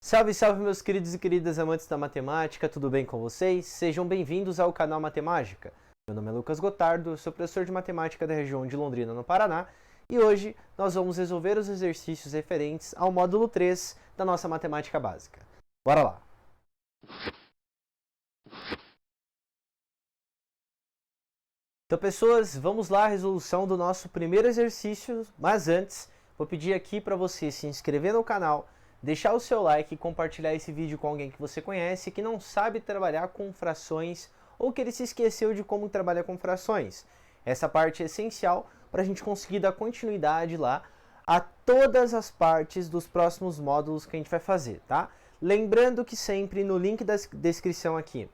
Salve, salve meus queridos e queridas amantes da matemática, tudo bem com vocês? Sejam bem-vindos ao canal Matemágica. Meu nome é Lucas Gotardo, sou professor de matemática da região de Londrina, no Paraná, e hoje nós vamos resolver os exercícios referentes ao módulo 3 da nossa matemática básica. Bora lá! Então, pessoas, vamos lá à resolução do nosso primeiro exercício, mas antes, vou pedir aqui para você se inscrever no canal, deixar o seu like e compartilhar esse vídeo com alguém que você conhece que não sabe trabalhar com frações ou que ele se esqueceu de como trabalhar com frações. Essa parte é essencial para a gente conseguir dar continuidade lá a todas as partes dos próximos módulos que a gente vai fazer, tá? Lembrando que sempre no link da descrição aqui,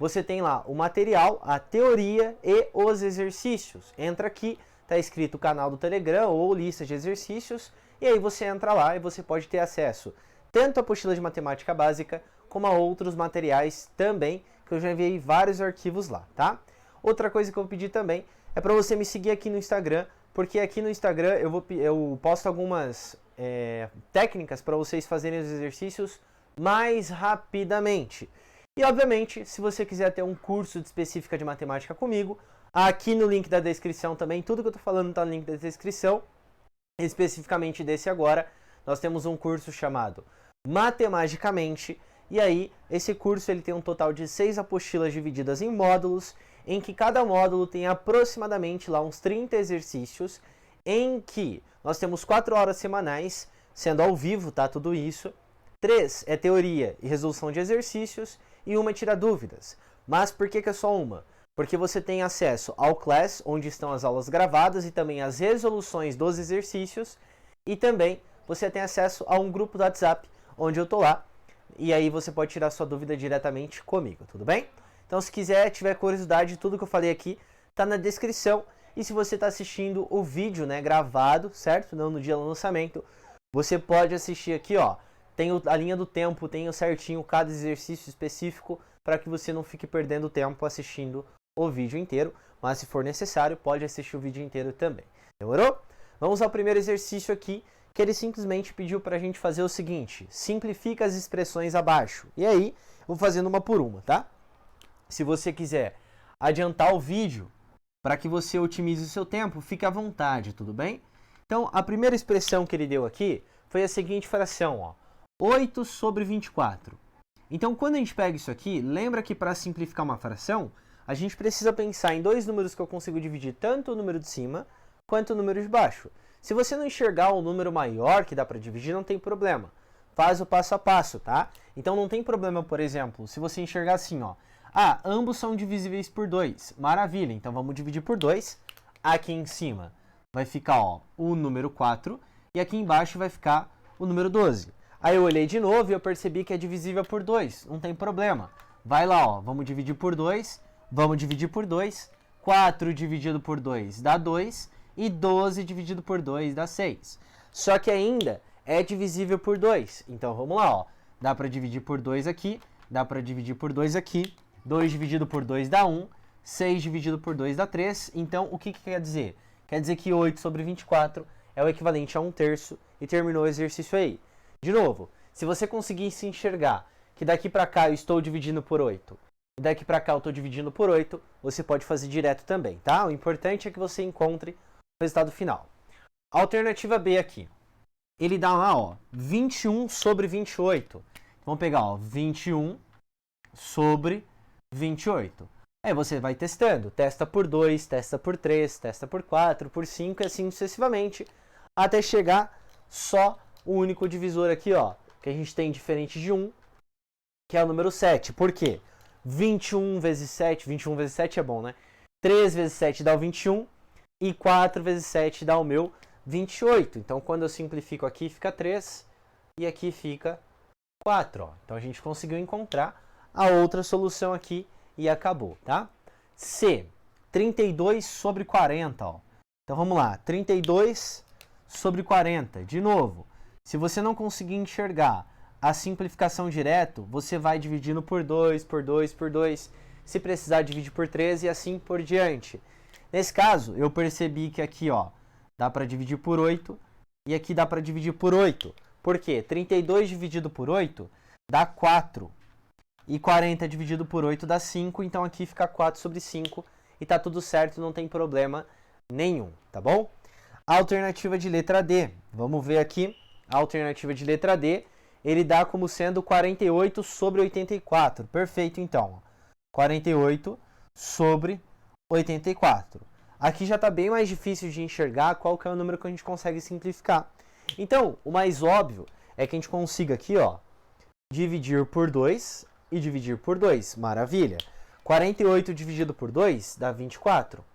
você tem lá o material, a teoria e os exercícios. Entra aqui, está escrito canal do Telegram ou lista de exercícios, e aí você entra lá e você pode ter acesso tanto à apostila de matemática básica, como a outros materiais também, que eu já enviei vários arquivos lá, tá? Outra coisa que eu vou pedir também é para você me seguir aqui no Instagram, porque aqui no Instagram eu posto algumas técnicas para vocês fazerem os exercícios mais rapidamente. E obviamente, se você quiser ter um curso de específica de matemática comigo, aqui no link da descrição também, tudo que eu estou falando está no link da descrição. Especificamente desse agora, nós temos um curso chamado Matemagicamente, e aí esse curso ele tem um total de 6 apostilas divididas em módulos, em que cada módulo tem aproximadamente lá uns 30 exercícios, em que nós temos 4 horas semanais, sendo ao vivo, tá, tudo isso. 3 é teoria e resolução de exercícios, e uma é tirar dúvidas. Mas por que é só uma? Porque você tem acesso ao Class, onde estão as aulas gravadas e também as resoluções dos exercícios. E também você tem acesso a um grupo do WhatsApp, onde eu estou lá. E aí você pode tirar sua dúvida diretamente comigo, tudo bem? Então se quiser, tiver curiosidade, tudo que eu falei aqui está na descrição. E se você está assistindo o vídeo, né, gravado, certo? Não no dia do lançamento, você pode assistir aqui, ó. Tem a linha do tempo, tem certinho cada exercício específico, para que você não fique perdendo tempo assistindo o vídeo inteiro, mas se for necessário, pode assistir o vídeo inteiro também. Demorou? Vamos ao primeiro exercício aqui, que ele simplesmente pediu para a gente fazer o seguinte: simplifica as expressões abaixo. E aí, vou fazendo uma por uma, tá? Se você quiser adiantar o vídeo, para que você otimize o seu tempo, fique à vontade, tudo bem? Então, a primeira expressão que ele deu aqui foi a seguinte fração, ó, 8 sobre 24. Então, quando a gente pega isso aqui, lembra que para simplificar uma fração, a gente precisa pensar em dois números que eu consigo dividir tanto o número de cima quanto o número de baixo. Se você não enxergar um número maior que dá para dividir, não tem problema. Faz o passo a passo, tá? Então não tem problema, por exemplo, se você enxergar assim, ó. Ah, ambos são divisíveis por 2. Maravilha, então vamos dividir por 2. Aqui em cima vai ficar, ó, o número 4 e aqui embaixo vai ficar o número 12. Aí eu olhei de novo e eu percebi que é divisível por 2. Não tem problema. Vai lá, ó, vamos dividir por 2. Vamos dividir por 2, 4 dividido por 2 dá 2, e 12 dividido por 2 dá 6. Só que ainda é divisível por 2. Então vamos lá, ó. Dá para dividir por 2 aqui, dá para dividir por 2 aqui, 2 dividido por 2 dá 1, 6 dividido por 2 dá 3. Então o que quer dizer? Quer dizer que 8 sobre 24 é o equivalente a 1/3 e terminou o exercício aí. De novo, se você conseguir se enxergar que daqui para cá eu estou dividindo por 8, e daqui para cá eu estou dividindo por 8, você pode fazer direto também, tá? O importante é que você encontre o resultado final. Alternativa B aqui. Ele dá lá, ó, 21 sobre 28. Vamos pegar, ó, 21 sobre 28. Aí você vai testando. Testa por 2, testa por 3, testa por 4, por 5 e assim sucessivamente, até chegar só o único divisor aqui, ó, que a gente tem diferente de 1, que é o número 7. Por quê? 21 vezes 7, 21 vezes 7 é bom, né? 3 vezes 7 dá o 21 e 4 vezes 7 dá o meu 28. Então, quando eu simplifico aqui, fica 3 e aqui fica 4. Ó. Então, a gente conseguiu encontrar a outra solução aqui e acabou, tá? C, 32 sobre 40. Ó. Então, vamos lá. 32 sobre 40. De novo, se você não conseguir enxergar a simplificação direto, você vai dividindo por 2, por 2, por 2. Se precisar, divide por 3 e assim por diante. Nesse caso, eu percebi que aqui, ó, dá para dividir por 8 e aqui dá para dividir por 8. Por quê? 32 dividido por 8 dá 4. E 40 dividido por 8 dá 5. Então aqui fica 4 sobre 5. E tá tudo certo, não tem problema nenhum, tá bom? A alternativa de letra D. Vamos ver aqui. A alternativa de letra D, ele dá como sendo 48 sobre 84. Perfeito, então. 48 sobre 84. Aqui já está bem mais difícil de enxergar qual que é o número que a gente consegue simplificar. Então, o mais óbvio é que a gente consiga aqui, ó, dividir por 2 e dividir por 2. Maravilha. 48 dividido por 2 dá 24.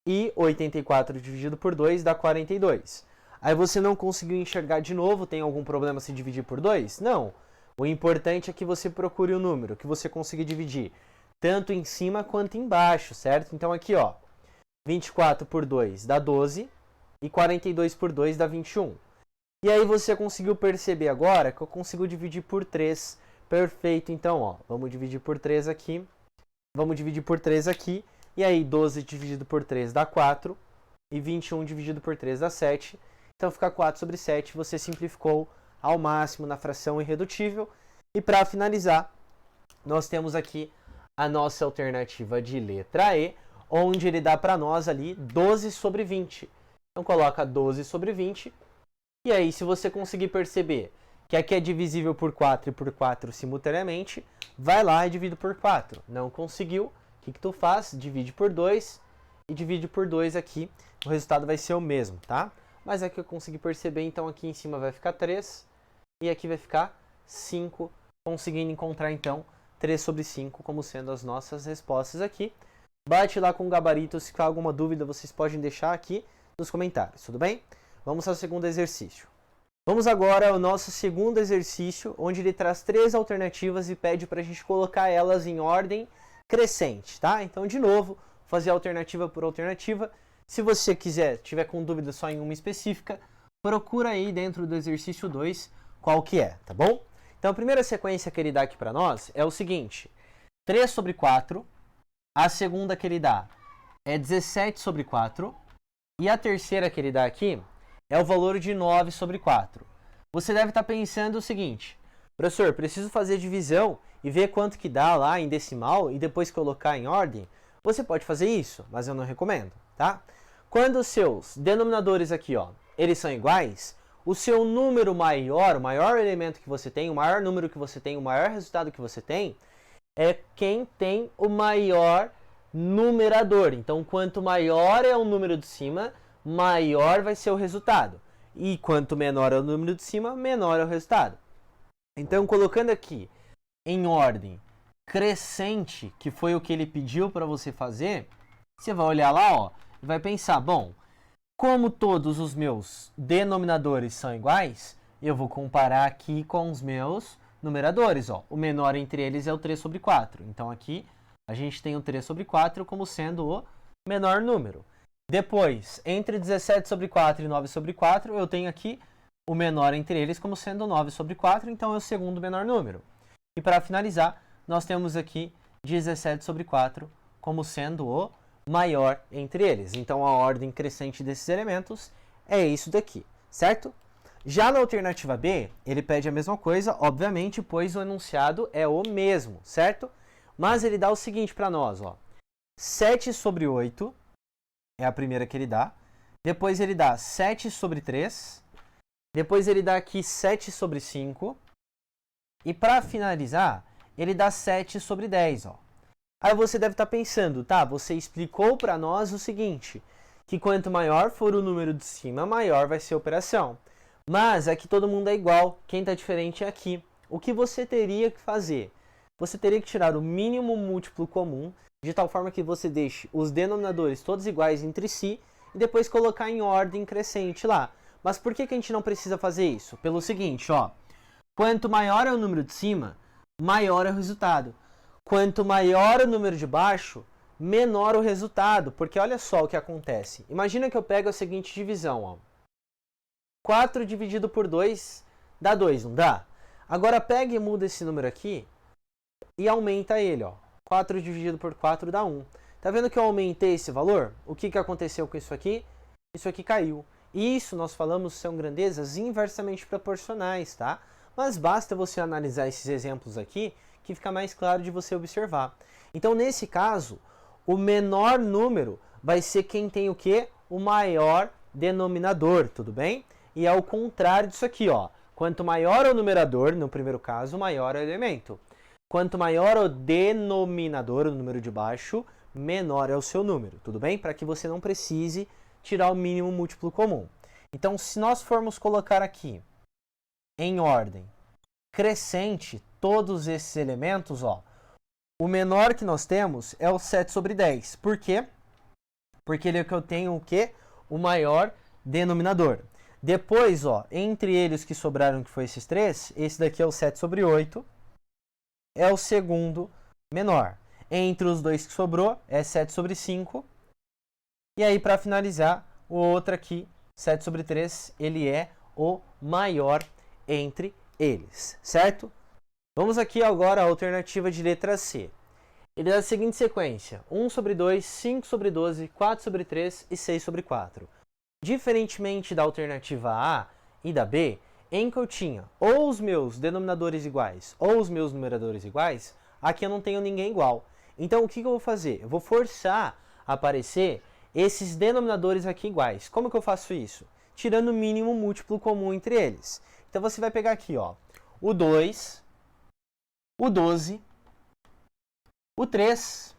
E 84 dividido por 2 dá 42. Aí você não conseguiu enxergar de novo, tem algum problema se dividir por 2? Não. O importante é que você procure o número, que você consiga dividir tanto em cima quanto embaixo, certo? Então aqui, ó, 24 por 2 dá 12 e 42 por 2 dá 21. E aí você conseguiu perceber agora que eu consigo dividir por 3. Perfeito, então, ó, vamos dividir por 3 aqui. Vamos dividir por 3 aqui. E aí 12 dividido por 3 dá 4. E 21 dividido por 3 dá 7. Então fica 4 sobre 7. Você simplificou ao máximo na fração irredutível. E para finalizar, nós temos aqui a nossa alternativa de letra E, onde ele dá para nós ali 12 sobre 20. Então coloca 12 sobre 20. E aí, se você conseguir perceber que aqui é divisível por 4 e por 4 simultaneamente, vai lá e divide por 4. Não conseguiu? O que tu faz? Divide por 2 e divide por 2 aqui. O resultado vai ser o mesmo, tá? Mas aqui eu consegui perceber, então aqui em cima vai ficar 3 e aqui vai ficar 5, conseguindo encontrar então 3 sobre 5 como sendo as nossas respostas aqui. Bate lá com o gabarito, se ficar alguma dúvida vocês podem deixar aqui nos comentários, tudo bem? Vamos ao segundo exercício. Vamos agora ao nosso segundo exercício, onde ele traz 3 alternativas e pede para a gente colocar elas em ordem crescente, tá? Então, de novo, fazer alternativa por alternativa. Se você tiver com dúvida só em uma específica, procura aí dentro do exercício 2 qual que é, tá bom? Então, a primeira sequência que ele dá aqui para nós é o seguinte: 3 sobre 4, a segunda que ele dá é 17 sobre 4, e a terceira que ele dá aqui é o valor de 9 sobre 4. Você deve estar pensando o seguinte: professor, preciso fazer divisão e ver quanto que dá lá em decimal e depois colocar em ordem? Você pode fazer isso, mas eu não recomendo, tá? Quando os seus denominadores aqui, ó, eles são iguais, o seu número maior, o maior elemento que você tem, o maior número que você tem, o maior resultado que você tem, é quem tem o maior numerador. Então, quanto maior é o número de cima, maior vai ser o resultado. E quanto menor é o número de cima, menor é o resultado. Então, colocando aqui em ordem crescente, que foi o que ele pediu para você fazer, você vai olhar lá, ó, e vai pensar, bom, como todos os meus denominadores são iguais, eu vou comparar aqui com os meus numeradores, ó. O menor entre eles é o 3 sobre 4. Então, aqui a gente tem o 3 sobre 4 como sendo o menor número. Depois, entre 17 sobre 4 e 9 sobre 4, eu tenho aqui o menor entre eles como sendo 9 sobre 4, então é o segundo menor número. E para finalizar, nós temos aqui 17 sobre 4 como sendo o maior entre eles. Então a ordem crescente desses elementos é isso daqui, certo? Já na alternativa B, ele pede a mesma coisa, obviamente, pois o enunciado é o mesmo, certo? Mas ele dá o seguinte para nós, ó. 7 sobre 8 é a primeira que ele dá. Depois ele dá 7 sobre 3. Depois ele dá aqui 7 sobre 5. E para finalizar, ele dá 7 sobre 10, ó. Aí você deve estar pensando, tá, você explicou para nós o seguinte, que quanto maior for o número de cima, maior vai ser a operação. Mas aqui todo mundo é igual, quem está diferente é aqui. O que você teria que fazer? Você teria que tirar o mínimo múltiplo comum, de tal forma que você deixe os denominadores todos iguais entre si, e depois colocar em ordem crescente lá. Mas por que a gente não precisa fazer isso? Pelo seguinte, ó, quanto maior é o número de cima, maior é o resultado. Quanto maior o número de baixo, menor o resultado. Porque olha só o que acontece. Imagina que eu pego a seguinte divisão, ó. 4 dividido por 2 dá 2, não dá? Agora pega e muda esse número aqui e aumenta ele, ó. 4 dividido por 4 dá 1. Tá vendo que eu aumentei esse valor? O que aconteceu com isso aqui? Isso aqui caiu. Isso nós falamos são grandezas inversamente proporcionais, tá? Mas basta você analisar esses exemplos aqui que fica mais claro de você observar. Então, nesse caso, o menor número vai ser quem tem o quê? O maior denominador, tudo bem? E é o contrário disso aqui, ó. Quanto maior o numerador, no primeiro caso, maior é o elemento. Quanto maior o denominador, o número de baixo, menor é o seu número, tudo bem? Para que você não precise tirar o mínimo múltiplo comum. Então, se nós formos colocar aqui, em ordem crescente, todos esses elementos, ó, o menor que nós temos é o 7 sobre 10. Por quê? Porque ele é que eu tenho o quê? O maior denominador. Depois, ó, entre eles que sobraram, que foi esses três, esse daqui é o 7 sobre 8, é o segundo menor. Entre os dois que sobrou, é 7 sobre 5. E aí, para finalizar, o outro aqui, 7 sobre 3, ele é o maior entre eles, certo? Vamos aqui agora à alternativa de letra C. Ele dá a seguinte sequência: 1 sobre 2, 5 sobre 12, 4 sobre 3 e 6 sobre 4. Diferentemente da alternativa A e da B, em que eu tinha ou os meus denominadores iguais ou os meus numeradores iguais, aqui eu não tenho ninguém igual. Então, o que eu vou fazer? Eu vou forçar a aparecer esses denominadores aqui iguais. Como que eu faço isso? Tirando o mínimo múltiplo comum entre eles. Então, você vai pegar aqui, ó, o 2, o 12, o 3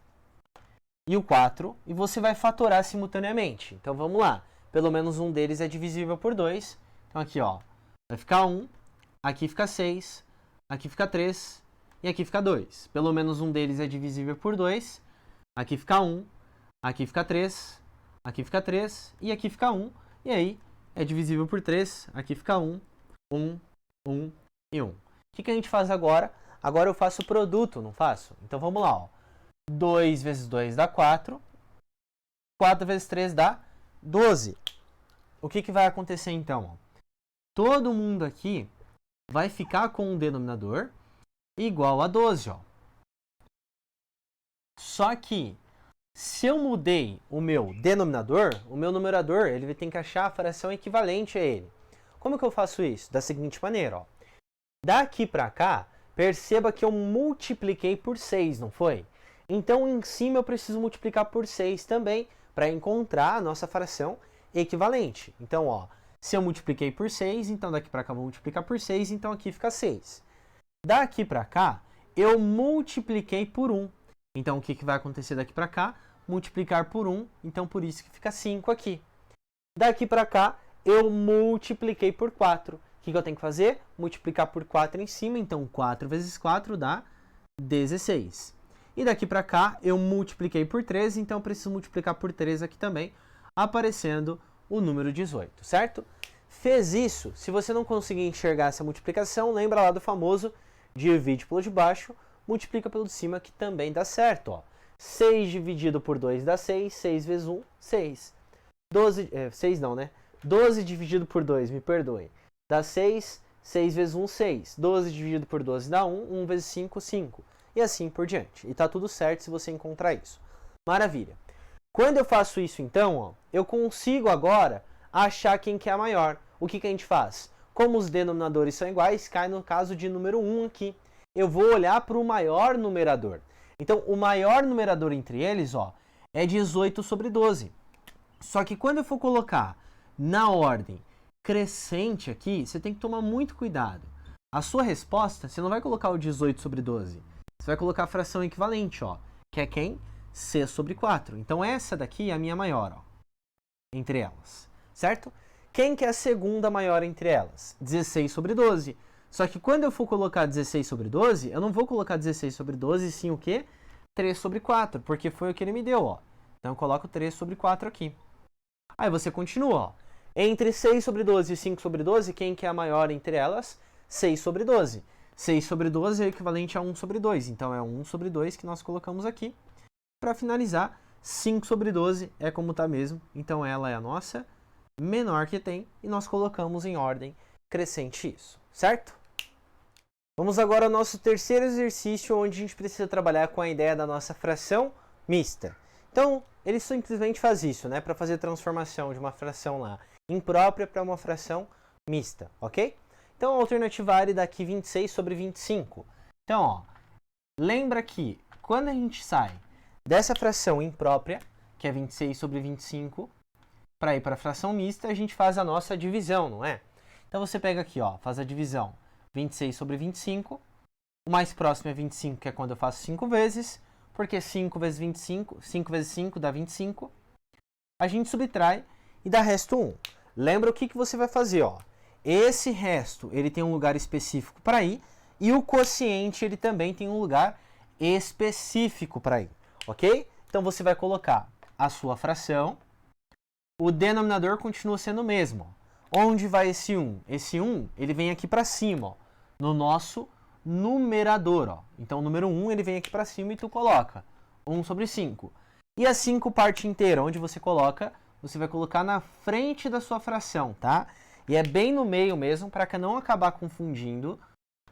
e o 4, e você vai fatorar simultaneamente. Então, vamos lá. Pelo menos um deles é divisível por 2. Então, aqui, ó, vai ficar 1, aqui fica 6, aqui fica 3 e aqui fica 2. Pelo menos um deles é divisível por 2. Aqui fica 1, aqui fica 3, aqui fica 3 e aqui fica 1. E aí, é divisível por 3, aqui fica 1, 1, 1 e 1. O que a gente faz agora? Agora eu faço o produto, não faço? Então, vamos lá, ó. 2 vezes 2 dá 4. 4 vezes 3 dá 12. O que vai acontecer então? Todo mundo aqui vai ficar com um denominador igual a 12. Ó. Só que, se eu mudei o meu denominador, o meu numerador ele tem que achar a fração equivalente a ele. Como que eu faço isso? Da seguinte maneira. Ó. Daqui para cá, perceba que eu multipliquei por 6, não foi? Então, em cima eu preciso multiplicar por 6 também, para encontrar a nossa fração equivalente. Então, ó, se eu multipliquei por 6, então daqui para cá eu vou multiplicar por 6, então aqui fica 6. Daqui para cá, eu multipliquei por 1. Então, o que vai acontecer daqui para cá? Multiplicar por 1, então por isso que fica 5 aqui. Daqui para cá, eu multipliquei por 4. O que eu tenho que fazer? Multiplicar por 4 em cima, então 4 vezes 4 dá 16. E daqui para cá, eu multipliquei por 3, então eu preciso multiplicar por 3 aqui também, aparecendo o número 18, certo? Fez isso, se você não conseguir enxergar essa multiplicação, lembra lá do famoso divide pelo de baixo, multiplica pelo de cima, que também dá certo, ó. 6 dividido por 2 dá 6, 6 vezes 1, 6. 6 não, né? 12 dividido por 2, me perdoe, dá 6, 6 vezes 1, 6. 12 dividido por 12 dá 1, 1 vezes 5, 5. E assim por diante. E tá tudo certo se você encontrar isso. Maravilha. Quando eu faço isso, então, ó, eu consigo agora achar quem que é a maior. O que a gente faz? Como os denominadores são iguais, cai no caso de número 1 aqui. Eu vou olhar para o maior numerador. Então, o maior numerador entre eles, ó, é 18 sobre 12. Só que quando eu for colocar na ordem crescente aqui, você tem que tomar muito cuidado. A sua resposta, você não vai colocar o 18 sobre 12. Você vai colocar a fração equivalente, ó, que é quem? 6 sobre 4. Então, essa daqui é a minha maior, ó, entre elas, certo? Quem que é a segunda maior entre elas? 16 sobre 12. Só que quando eu for colocar 16 sobre 12, eu não vou colocar 16 sobre 12, e sim o quê? 3 sobre 4, porque foi o que ele me deu, ó. Então, eu coloco 3 sobre 4 aqui. Aí você continua, ó. Entre 6 sobre 12 e 5 sobre 12, quem que é a maior entre elas? 6 sobre 12. 6 sobre 12 é equivalente a 1 sobre 2. Então, é 1 sobre 2 que nós colocamos aqui. Para finalizar, 5 sobre 12 é como está mesmo. Então, ela é a nossa menor que tem. E nós colocamos em ordem crescente isso, certo? Vamos agora ao nosso terceiro exercício, onde a gente precisa trabalhar com a ideia da nossa fração mista. Então, ele simplesmente faz isso, né? Para fazer a transformação de uma fração lá imprópria para uma fração mista, ok? Então, a alternativa A ele dá aqui 26 sobre 25. Então, ó, lembra que quando a gente sai dessa fração imprópria, que é 26 sobre 25, para ir para a fração mista, a gente faz a nossa divisão, não é? Então, você pega aqui, ó, faz a divisão 26 sobre 25. O mais próximo é 25, que é quando eu faço 5 vezes, porque 5 vezes 25, 5 vezes 5 dá 25. A gente subtrai e dá resto 1. Lembra o que você vai fazer, ó? Esse resto, ele tem um lugar específico para ir, e o quociente, ele também tem um lugar específico para ir, ok? Então, você vai colocar a sua fração, o denominador continua sendo o mesmo. Onde vai esse 1? Esse 1, ele vem aqui para cima, ó, no nosso numerador, ó. Então, o número 1, ele vem aqui para cima e tu coloca 1 sobre 5. E a 5 parte inteira, onde você coloca, você vai colocar na frente da sua fração, tá? E é bem no meio mesmo, para não acabar confundindo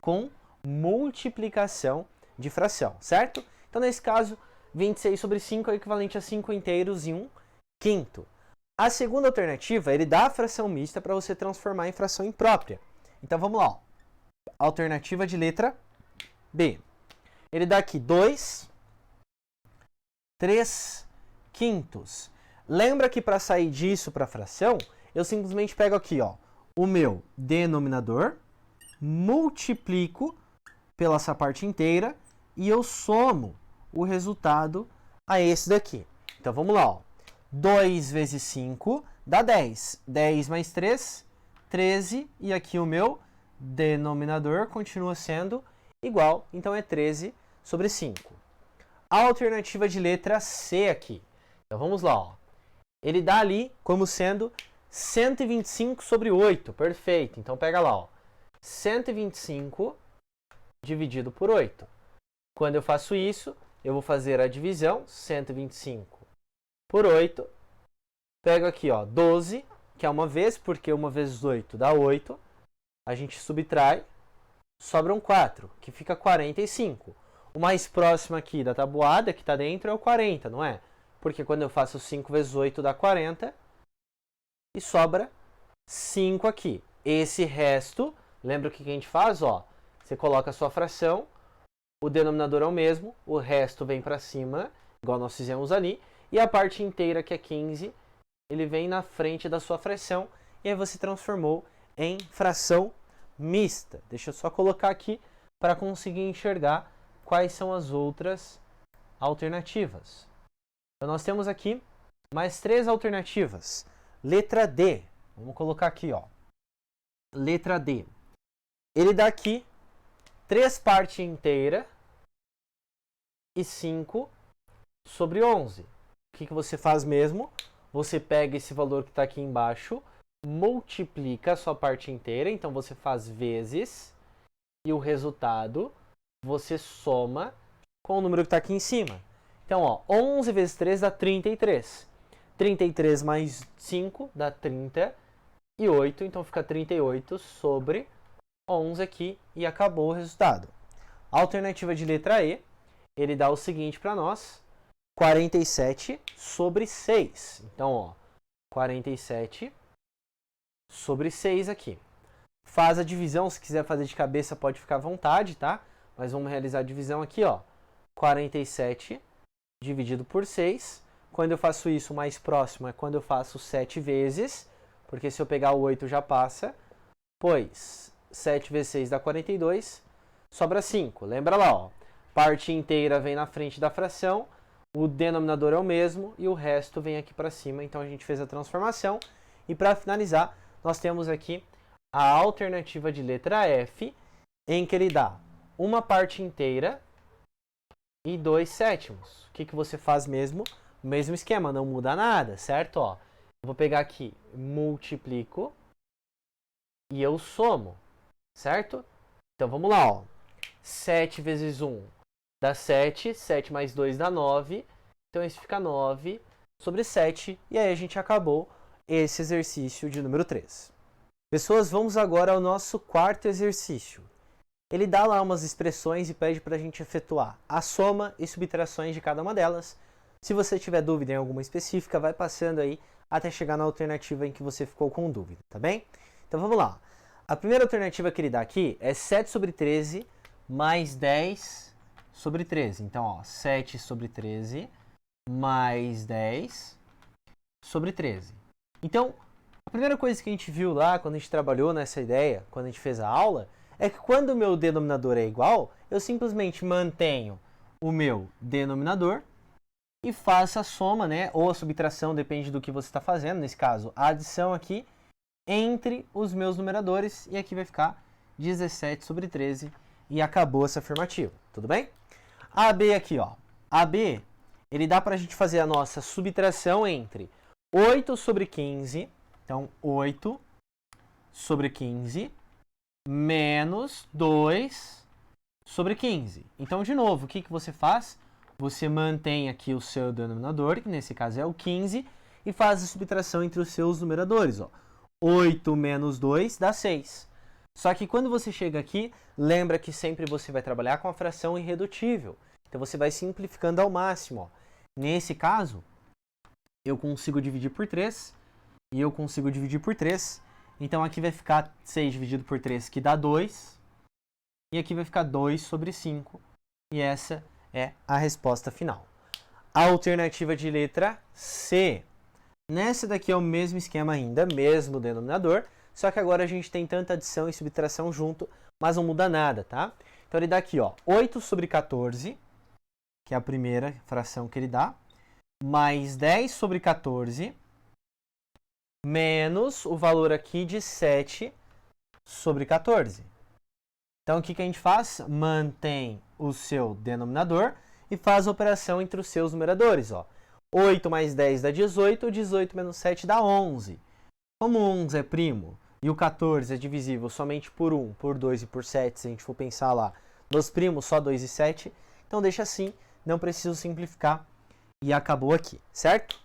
com multiplicação de fração, certo? Então, nesse caso, 26 sobre 5 é equivalente a 5 inteiros e 1 quinto. A segunda alternativa, ele dá a fração mista para você transformar em fração imprópria. Então, vamos lá, ó. Alternativa de letra B. Ele dá aqui 2, 3 quintos. Lembra que para sair disso para a fração, eu simplesmente pego aqui, ó, o meu denominador, multiplico pela essa parte inteira e eu somo o resultado a esse daqui. Então, vamos lá, ó. 2 vezes 5 dá 10. 10 mais 3, 13. E aqui o meu denominador continua sendo igual, então é 13 sobre 5. A alternativa de letra C aqui. Então, vamos lá, ó. Ele dá ali como sendo 125 sobre 8. Perfeito. Então, pega lá, ó. 125 dividido por 8. Quando eu faço isso, eu vou fazer a divisão, 125 por 8. Pego aqui, ó, 12, que é uma vez, porque 1 vezes 8 dá 8. A gente subtrai, sobram 4, que fica 45. O mais próximo aqui da tabuada, que está dentro, é o 40, não é? Porque quando eu faço 5 vezes 8 dá 40. E sobra 5 aqui. Esse resto, lembra o que a gente faz? Ó, você coloca a sua fração, o denominador é o mesmo, o resto vem para cima, igual nós fizemos ali, e a parte inteira, que é 15, ele vem na frente da sua fração, e aí você transformou em fração mista. Deixa eu só colocar aqui para conseguir enxergar quais são as outras alternativas. Então, nós temos aqui mais 3 alternativas. Letra D. Vamos colocar aqui, ó. Letra D. Ele dá aqui 3 parte inteira e 5 sobre 11. O que você faz mesmo? Você pega esse valor que está aqui embaixo, multiplica a sua parte inteira, então você faz vezes, e o resultado você soma com o número que está aqui em cima. Então, ó, 11 vezes 3 dá 33. 33 mais 5 dá 38, então fica 38 sobre 11 aqui e acabou o resultado. A alternativa de letra E, ele dá o seguinte para nós, 47 sobre 6. Então, ó, 47 sobre 6 aqui. Faz a divisão, se quiser fazer de cabeça pode ficar à vontade, tá? Mas vamos realizar a divisão aqui, ó. 47 dividido por 6. Quando eu faço isso, o mais próximo é quando eu faço 7 vezes, porque se eu pegar o 8 já passa, pois 7 vezes 6 dá 42, sobra 5. Lembra lá, ó, parte inteira vem na frente da fração, o denominador é o mesmo e o resto vem aqui para cima, então a gente fez a transformação. E para finalizar, nós temos aqui a alternativa de letra F, em que ele dá uma parte inteira e 2 sétimos. O que você faz mesmo? O mesmo esquema, não muda nada, certo? Ó, eu vou pegar aqui, multiplico e eu somo, certo? Então vamos lá, ó. 7 vezes 1 dá 7, 7 mais 2 dá 9, então isso fica 9 sobre 7, e aí a gente acabou esse exercício de número 3. Pessoas, vamos agora ao nosso quarto exercício. Ele dá lá umas expressões e pede para a gente efetuar a soma e subtrações de cada uma delas. Se você tiver dúvida em alguma específica, vai passando aí até chegar na alternativa em que você ficou com dúvida, tá bem? Então vamos lá. A primeira alternativa que ele dá aqui é 7 sobre 13 mais 10 sobre 13. Então, ó, 7 sobre 13 mais 10 sobre 13. Então, a primeira coisa que a gente viu lá, quando a gente trabalhou nessa ideia, quando a gente fez a aula, é que quando o meu denominador é igual, eu simplesmente mantenho o meu denominador e faço a soma, né, ou a subtração, depende do que você está fazendo, nesse caso, a adição aqui, entre os meus numeradores, e aqui vai ficar 17 sobre 13, e acabou essa afirmativa, tudo bem? AB aqui, ó, AB, ele dá para a gente fazer a nossa subtração entre 8 sobre 15, então 8 sobre 15, menos 2 sobre 15. Então, de novo, o que você faz? Você mantém aqui o seu denominador, que nesse caso é o 15, e faz a subtração entre os seus numeradores. Ó. 8 menos 2 dá 6. Só que quando você chega aqui, lembra que sempre você vai trabalhar com a fração irredutível. Então, você vai simplificando ao máximo. Ó. Nesse caso, eu consigo dividir por 3, e eu consigo dividir por 3. Então, aqui vai ficar 6 dividido por 3, que dá 2. E aqui vai ficar 2 sobre 5. E essa é a resposta final. A alternativa de letra C. Nessa daqui é o mesmo esquema ainda, mesmo denominador, só que agora a gente tem tanta adição e subtração junto, mas não muda nada, tá? Então ele dá aqui, ó, 8 sobre 14, que é a primeira fração que ele dá, mais 10 sobre 14, menos o valor aqui de 7 sobre 14. Então, o que a gente faz? Mantém o seu denominador e faz a operação entre os seus numeradores. Ó. 8 mais 10 dá 18, 18 menos 7 dá 11. Como 11 é primo e o 14 é divisível somente por 1, por 2 e por 7, se a gente for pensar lá nos primos, só 2 e 7, então deixa assim, não preciso simplificar e acabou aqui, certo?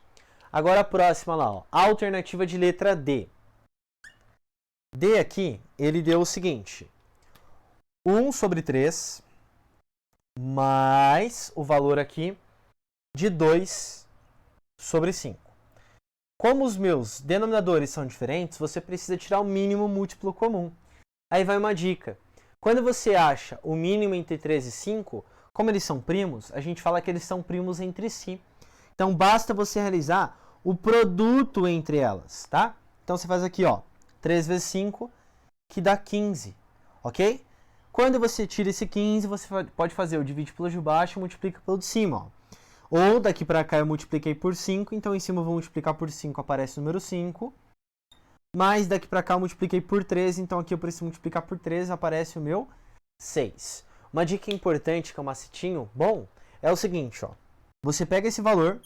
Agora a próxima lá, ó, a alternativa de letra D. D aqui, ele deu o seguinte... 1 sobre 3 mais o valor aqui de 2 sobre 5. Como os meus denominadores são diferentes, você precisa tirar o mínimo múltiplo comum. Aí vai uma dica. Quando você acha o mínimo entre 3 e 5, como eles são primos, a gente fala que eles são primos entre si. Então basta você realizar o produto entre elas, tá? Então você faz aqui, ó, 3 vezes 5, que dá 15, ok? Quando você tira esse 15, você pode fazer o divide pelo de baixo e multiplica pelo de cima. Ó. Ou daqui para cá eu multipliquei por 5, então em cima eu vou multiplicar por 5, aparece o número 5. Mas daqui para cá eu multipliquei por 13, então aqui eu preciso multiplicar por 13, aparece o meu 6. Uma dica importante que é um macetinho bom é o seguinte, ó. Você pega esse valor,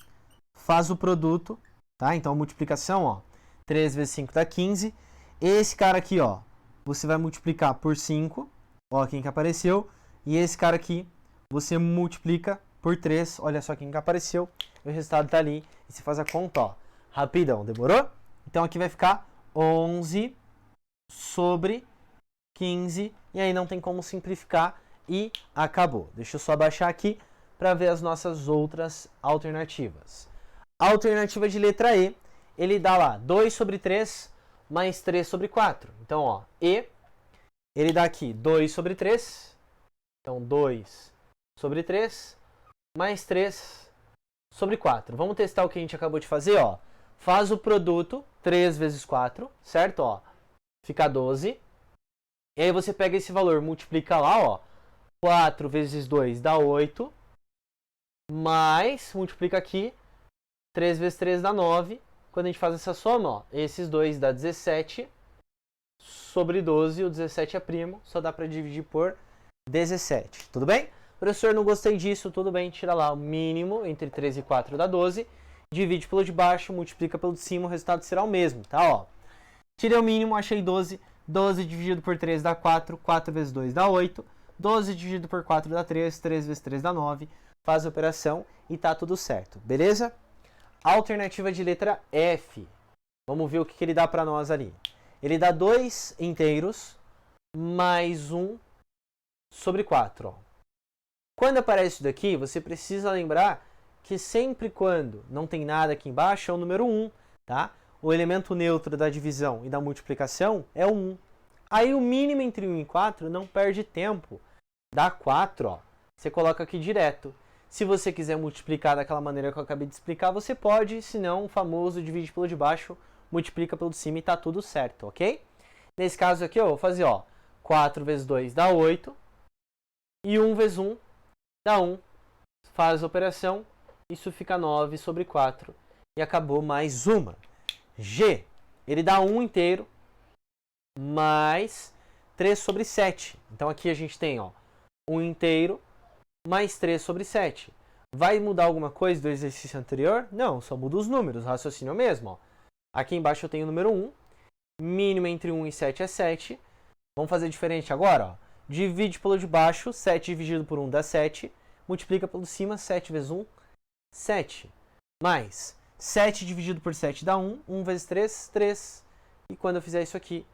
faz o produto, tá? Então a multiplicação, ó, 3 vezes 5 dá 15. Esse cara aqui, ó, você vai multiplicar por 5. Ó, quem que apareceu. E esse cara aqui, você multiplica por 3. Olha só quem que apareceu. O resultado está ali. E você faz a conta, ó. Rapidão, demorou? Então aqui vai ficar 11 sobre 15. E aí não tem como simplificar. E acabou. Deixa eu só abaixar aqui para ver as nossas outras alternativas. A alternativa de letra E, ele dá lá 2 sobre 3 mais 3 sobre 4. Então, ó, E... ele dá aqui 2 sobre 3, então 2 sobre 3, mais 3 sobre 4. Vamos testar o que a gente acabou de fazer, ó. Faz o produto, 3 vezes 4, certo? Ó, fica 12. E aí você pega esse valor, multiplica lá, ó. 4 vezes 2 dá 8, mais, multiplica aqui, 3 vezes 3 dá 9. Quando a gente faz essa soma, ó, esses dois dá 17. Sobre 12, o 17 é primo, só dá para dividir por 17. Tudo bem? Professor, não gostei disso, tudo bem, tira lá o mínimo, entre 3 e 4 dá 12, divide pelo de baixo, multiplica pelo de cima, o resultado será o mesmo, tá? Ó, tirei o mínimo, achei 12, 12 dividido por 3 dá 4, 4 vezes 2 dá 8, 12 dividido por 4 dá 3, 3 vezes 3 dá 9, faz a operação e tá tudo certo, beleza? Alternativa de letra F, vamos ver o que ele dá para nós ali. Ele dá 2 inteiros mais 1 sobre 4. Ó. Quando aparece isso daqui, você precisa lembrar que sempre quando não tem nada aqui embaixo é o número 1. tá? O elemento neutro da divisão e da multiplicação é o 1. Aí o mínimo entre 1 e 4 não perde tempo. Dá 4, ó. Você coloca aqui direto. Se você quiser multiplicar daquela maneira que eu acabei de explicar, você pode. Se não, o famoso divide pelo de baixo, multiplica pelo de cima e tá tudo certo, ok? Nesse caso aqui, eu vou fazer, ó. 4 vezes 2 dá 8. E 1 vezes 1 dá 1. Faz a operação. Isso fica 9 sobre 4. E acabou mais uma. G. Ele dá 1 inteiro mais 3 sobre 7. Então aqui a gente tem, ó, 1 inteiro mais 3 sobre 7. Vai mudar alguma coisa do exercício anterior? Não, só muda os números, o raciocínio é o mesmo. Ó. Aqui embaixo eu tenho o número 1, mínimo entre 1 e 7 é 7. Vamos fazer diferente agora. Ó. Divide pelo de baixo, 7 dividido por 1 dá 7. Multiplica pelo de cima, 7 vezes 1, 7. Mais 7 dividido por 7 dá 1, 1 vezes 3, 3. E quando eu fizer isso aqui,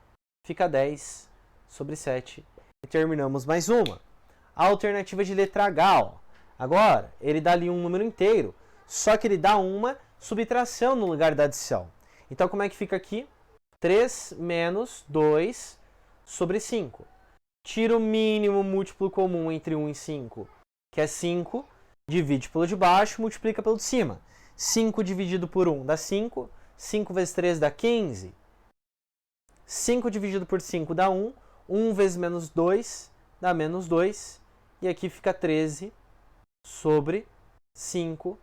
fica 10 sobre 7. E terminamos mais uma. A alternativa de letra H, ó. Agora, ele dá ali um número inteiro, só que ele dá uma subtração no lugar da adição. Então, como é que fica aqui? 3 menos 2 sobre 5. Tira o mínimo múltiplo comum entre 1 e 5, que é 5. Divide pelo de baixo, multiplica pelo de cima. 5 dividido por 1 dá 5. 5 vezes 3 dá 15. 5 dividido por 5 dá 1. 1 vezes menos 2 dá menos 2. E aqui fica 13 sobre 5.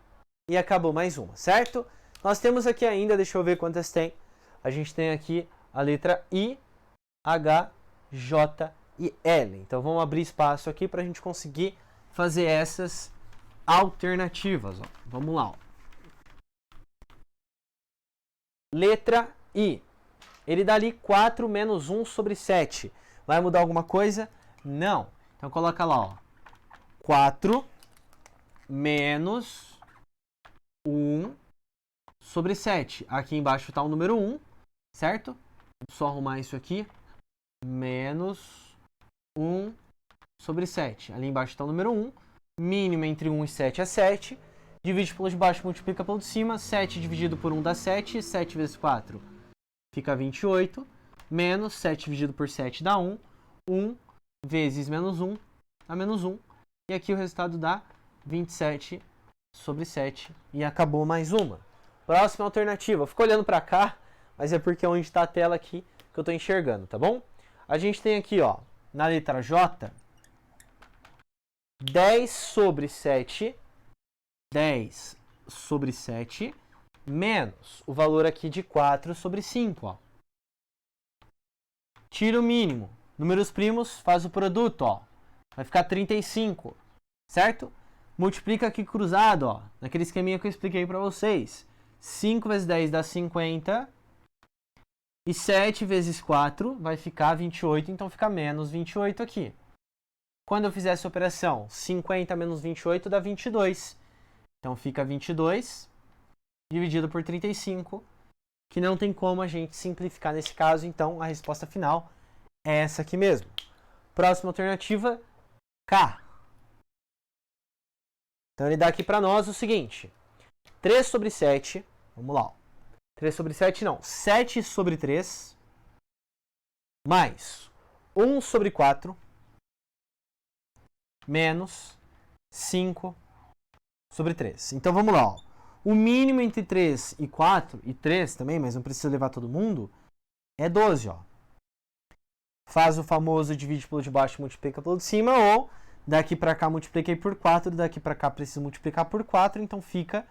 E acabou mais uma, certo? Nós temos aqui ainda, deixa eu ver quantas tem. A gente tem aqui a letra I, H, J e L. Então vamos abrir espaço aqui para a gente conseguir fazer essas alternativas. Ó. Vamos lá. Ó. Letra I. Ele dá ali 4 menos 1 sobre 7. Vai mudar alguma coisa? Não. Então coloca lá, ó. 4 menos 1 sobre 7. Aqui embaixo está o número 1, certo? Vou só arrumar isso aqui. Menos 1 sobre 7. Ali embaixo está o número 1. Mínimo entre 1 e 7 é 7. Divide pelo de baixo, multiplica pelo de cima. 7 dividido por 1 dá 7. 7 vezes 4 fica 28. Menos 7 dividido por 7 dá 1. 1 vezes menos 1 dá menos 1. E aqui o resultado dá 27 sobre 7. E acabou mais uma. Próxima alternativa. Eu fico olhando para cá, mas é porque é onde está a tela aqui que eu estou enxergando, tá bom? A gente tem aqui, ó, na letra J, 10 sobre 7. 10 sobre 7 menos o valor aqui de 4 sobre 5. Ó. Tira o mínimo. Números primos, faz o produto. Ó. Vai ficar 35, certo? Multiplica aqui cruzado, ó, naquele esqueminha que eu expliquei para vocês. 5 vezes 10 dá 50. E 7 vezes 4 vai ficar 28, então fica menos 28 aqui. Quando eu fizer essa operação, 50 menos 28 dá 22. Então fica 22 dividido por 35, que não tem como a gente simplificar nesse caso, então a resposta final é essa aqui mesmo. Próxima alternativa, K. Então ele dá aqui para nós o seguinte, 3 sobre 7, vamos lá, ó. 3 sobre 7 não, 7 sobre 3, mais 1 sobre 4, menos 5 sobre 3. Então vamos lá, ó. O mínimo entre 3 e 4, e 3 também, mas não precisa levar todo mundo, é 12, ó. Faz o famoso divide pelo de baixo e multiplica pelo de cima, ou daqui para cá multipliquei por 4, daqui para cá preciso multiplicar por 4, então fica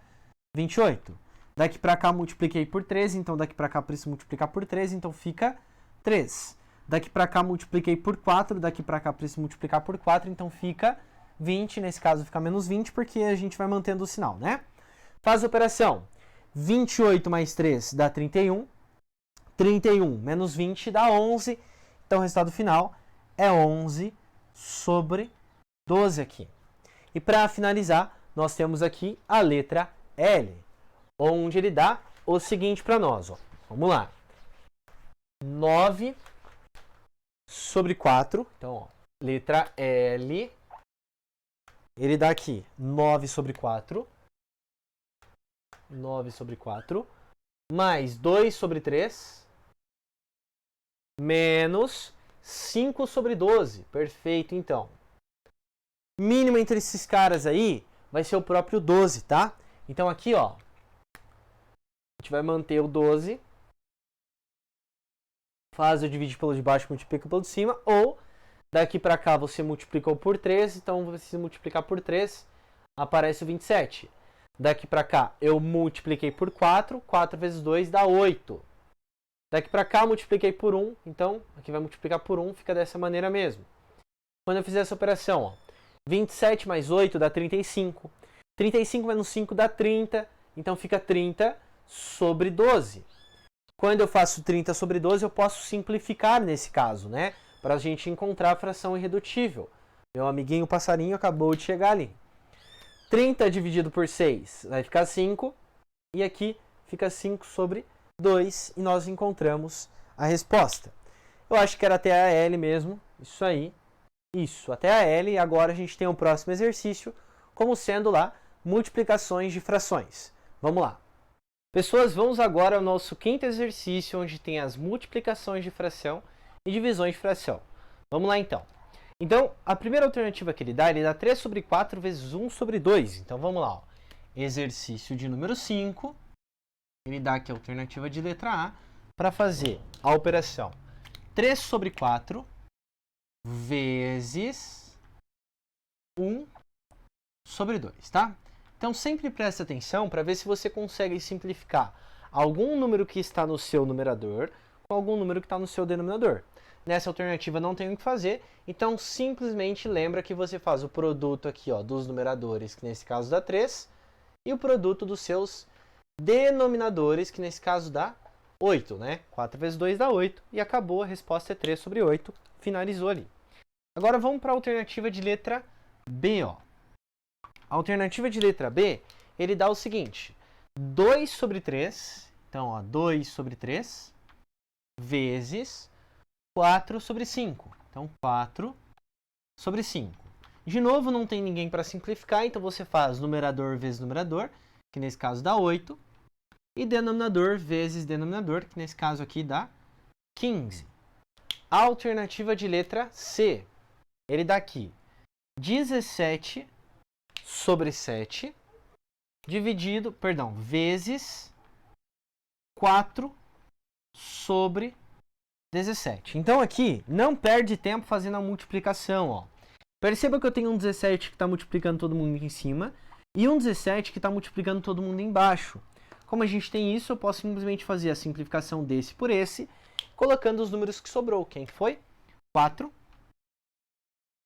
28. Daqui para cá multipliquei por 13, então daqui para cá preciso multiplicar por 13, então fica 3. Daqui para cá multipliquei por 4, daqui para cá preciso multiplicar por 4, então fica 20, nesse caso fica menos 20, porque a gente vai mantendo o sinal, né? Faz a operação. 28 mais 3 dá 31. 31 menos 20 dá 11. Então o resultado final é 11 sobre 12 aqui. E para finalizar, nós temos aqui a letra L, onde ele dá o seguinte para nós. Ó. Vamos lá. 9 sobre 4. Então, ó, letra L. Ele dá aqui 9 sobre 4. 9 sobre 4 mais 2 sobre 3, menos 5 sobre 12. Perfeito, então. Mínimo entre esses caras aí vai ser o próprio 12, tá? Então aqui, ó, a gente vai manter o 12. Faz o divide pelo de baixo, multiplica pelo de cima. Ou, daqui para cá você multiplicou por 3, então você multiplicar por 3, aparece o 27. Daqui para cá eu multipliquei por 4, 4 vezes 2 dá 8. Daqui para cá eu multipliquei por 1, então aqui vai multiplicar por 1, fica dessa maneira mesmo. Quando eu fizer essa operação, ó, 27 mais 8 dá 35. 35 menos 5 dá 30, então fica 30 sobre 12. Quando eu faço 30 sobre 12, eu posso simplificar nesse caso, né? Para a gente encontrar a fração irredutível. Meu amiguinho passarinho acabou de chegar ali. 30 dividido por 6 vai ficar 5. E aqui fica 5 sobre 2. E nós encontramos a resposta. Eu acho que era até a L mesmo. Isso aí. Isso, até a L. E agora a gente tem o próximo exercício, como sendo lá multiplicações de frações. Vamos lá. Pessoas, vamos agora ao nosso quinto exercício, onde tem as multiplicações de fração e divisões de fração. Vamos lá, então. Então, a primeira alternativa que ele dá 3 sobre 4 vezes 1 sobre 2. Então, vamos lá. Ó. Exercício de número 5. Ele dá aqui a alternativa de letra A para fazer a operação 3 sobre 4 vezes 1 sobre 2, tá? Então, sempre preste atenção para ver se você consegue simplificar algum número que está no seu numerador com algum número que está no seu denominador. Nessa alternativa não tem o que fazer, então simplesmente lembra que você faz o produto aqui, ó, dos numeradores, que nesse caso dá 3, e o produto dos seus denominadores, que nesse caso dá 8, né? 4 vezes 2 dá 8, e acabou, a resposta é 3 sobre 8, finalizou ali. Agora vamos para a alternativa de letra B, ó. A alternativa de letra B, ele dá o seguinte, 2 sobre 3, então, ó, 2 sobre 3, vezes 4 sobre 5. Então, 4 sobre 5. De novo, não tem ninguém para simplificar, então você faz numerador vezes numerador, que nesse caso dá 8, e denominador vezes denominador, que nesse caso aqui dá 15. A alternativa de letra C, ele dá aqui 17 sobre 7, vezes 4 sobre 17. Então aqui, não perde tempo fazendo a multiplicação, ó. Perceba que eu tenho um 17 que está multiplicando todo mundo em cima e um 17 que está multiplicando todo mundo embaixo. Como a gente tem isso, eu posso simplesmente fazer a simplificação desse por esse, colocando os números que sobrou. Quem foi? 4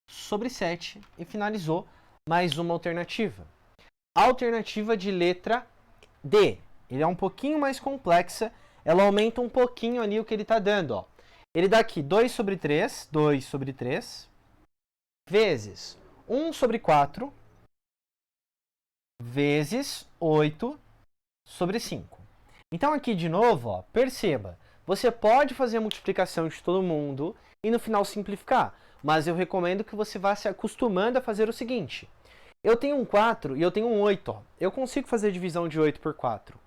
sobre 7 e finalizou mais uma alternativa. A alternativa de letra D. Ele é um pouquinho mais complexa, ela aumenta um pouquinho ali o que ele está dando, ó. Ele dá aqui 2 sobre 3, vezes 1 sobre 4, vezes 8 sobre 5. Então aqui de novo, ó, perceba, você pode fazer a multiplicação de todo mundo e no final simplificar, mas eu recomendo que você vá se acostumando a fazer o seguinte. Eu tenho um 4 e eu tenho um 8, ó. Eu consigo fazer a divisão de 8 por 4.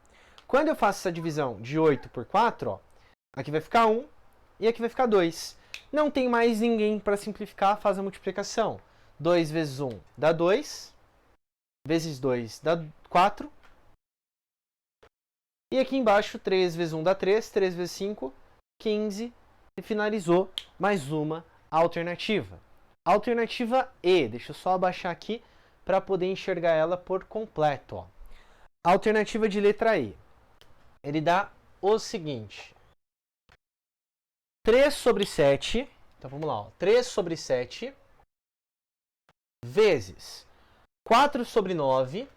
Quando eu faço essa divisão de 8 por 4, ó, aqui vai ficar 1 e aqui vai ficar 2. Não tem mais ninguém para simplificar, faz a multiplicação. 2 vezes 1 dá 2, vezes 2 dá 4. E aqui embaixo, 3 vezes 1 dá 3, 3 vezes 5, 15. E finalizou mais uma alternativa. Alternativa E, deixa eu só abaixar aqui para poder enxergar ela por completo, ó. Alternativa de letra E. Ele dá o seguinte. 3 sobre 7, então vamos lá, ó, 3 sobre 7, vezes 4 sobre 9,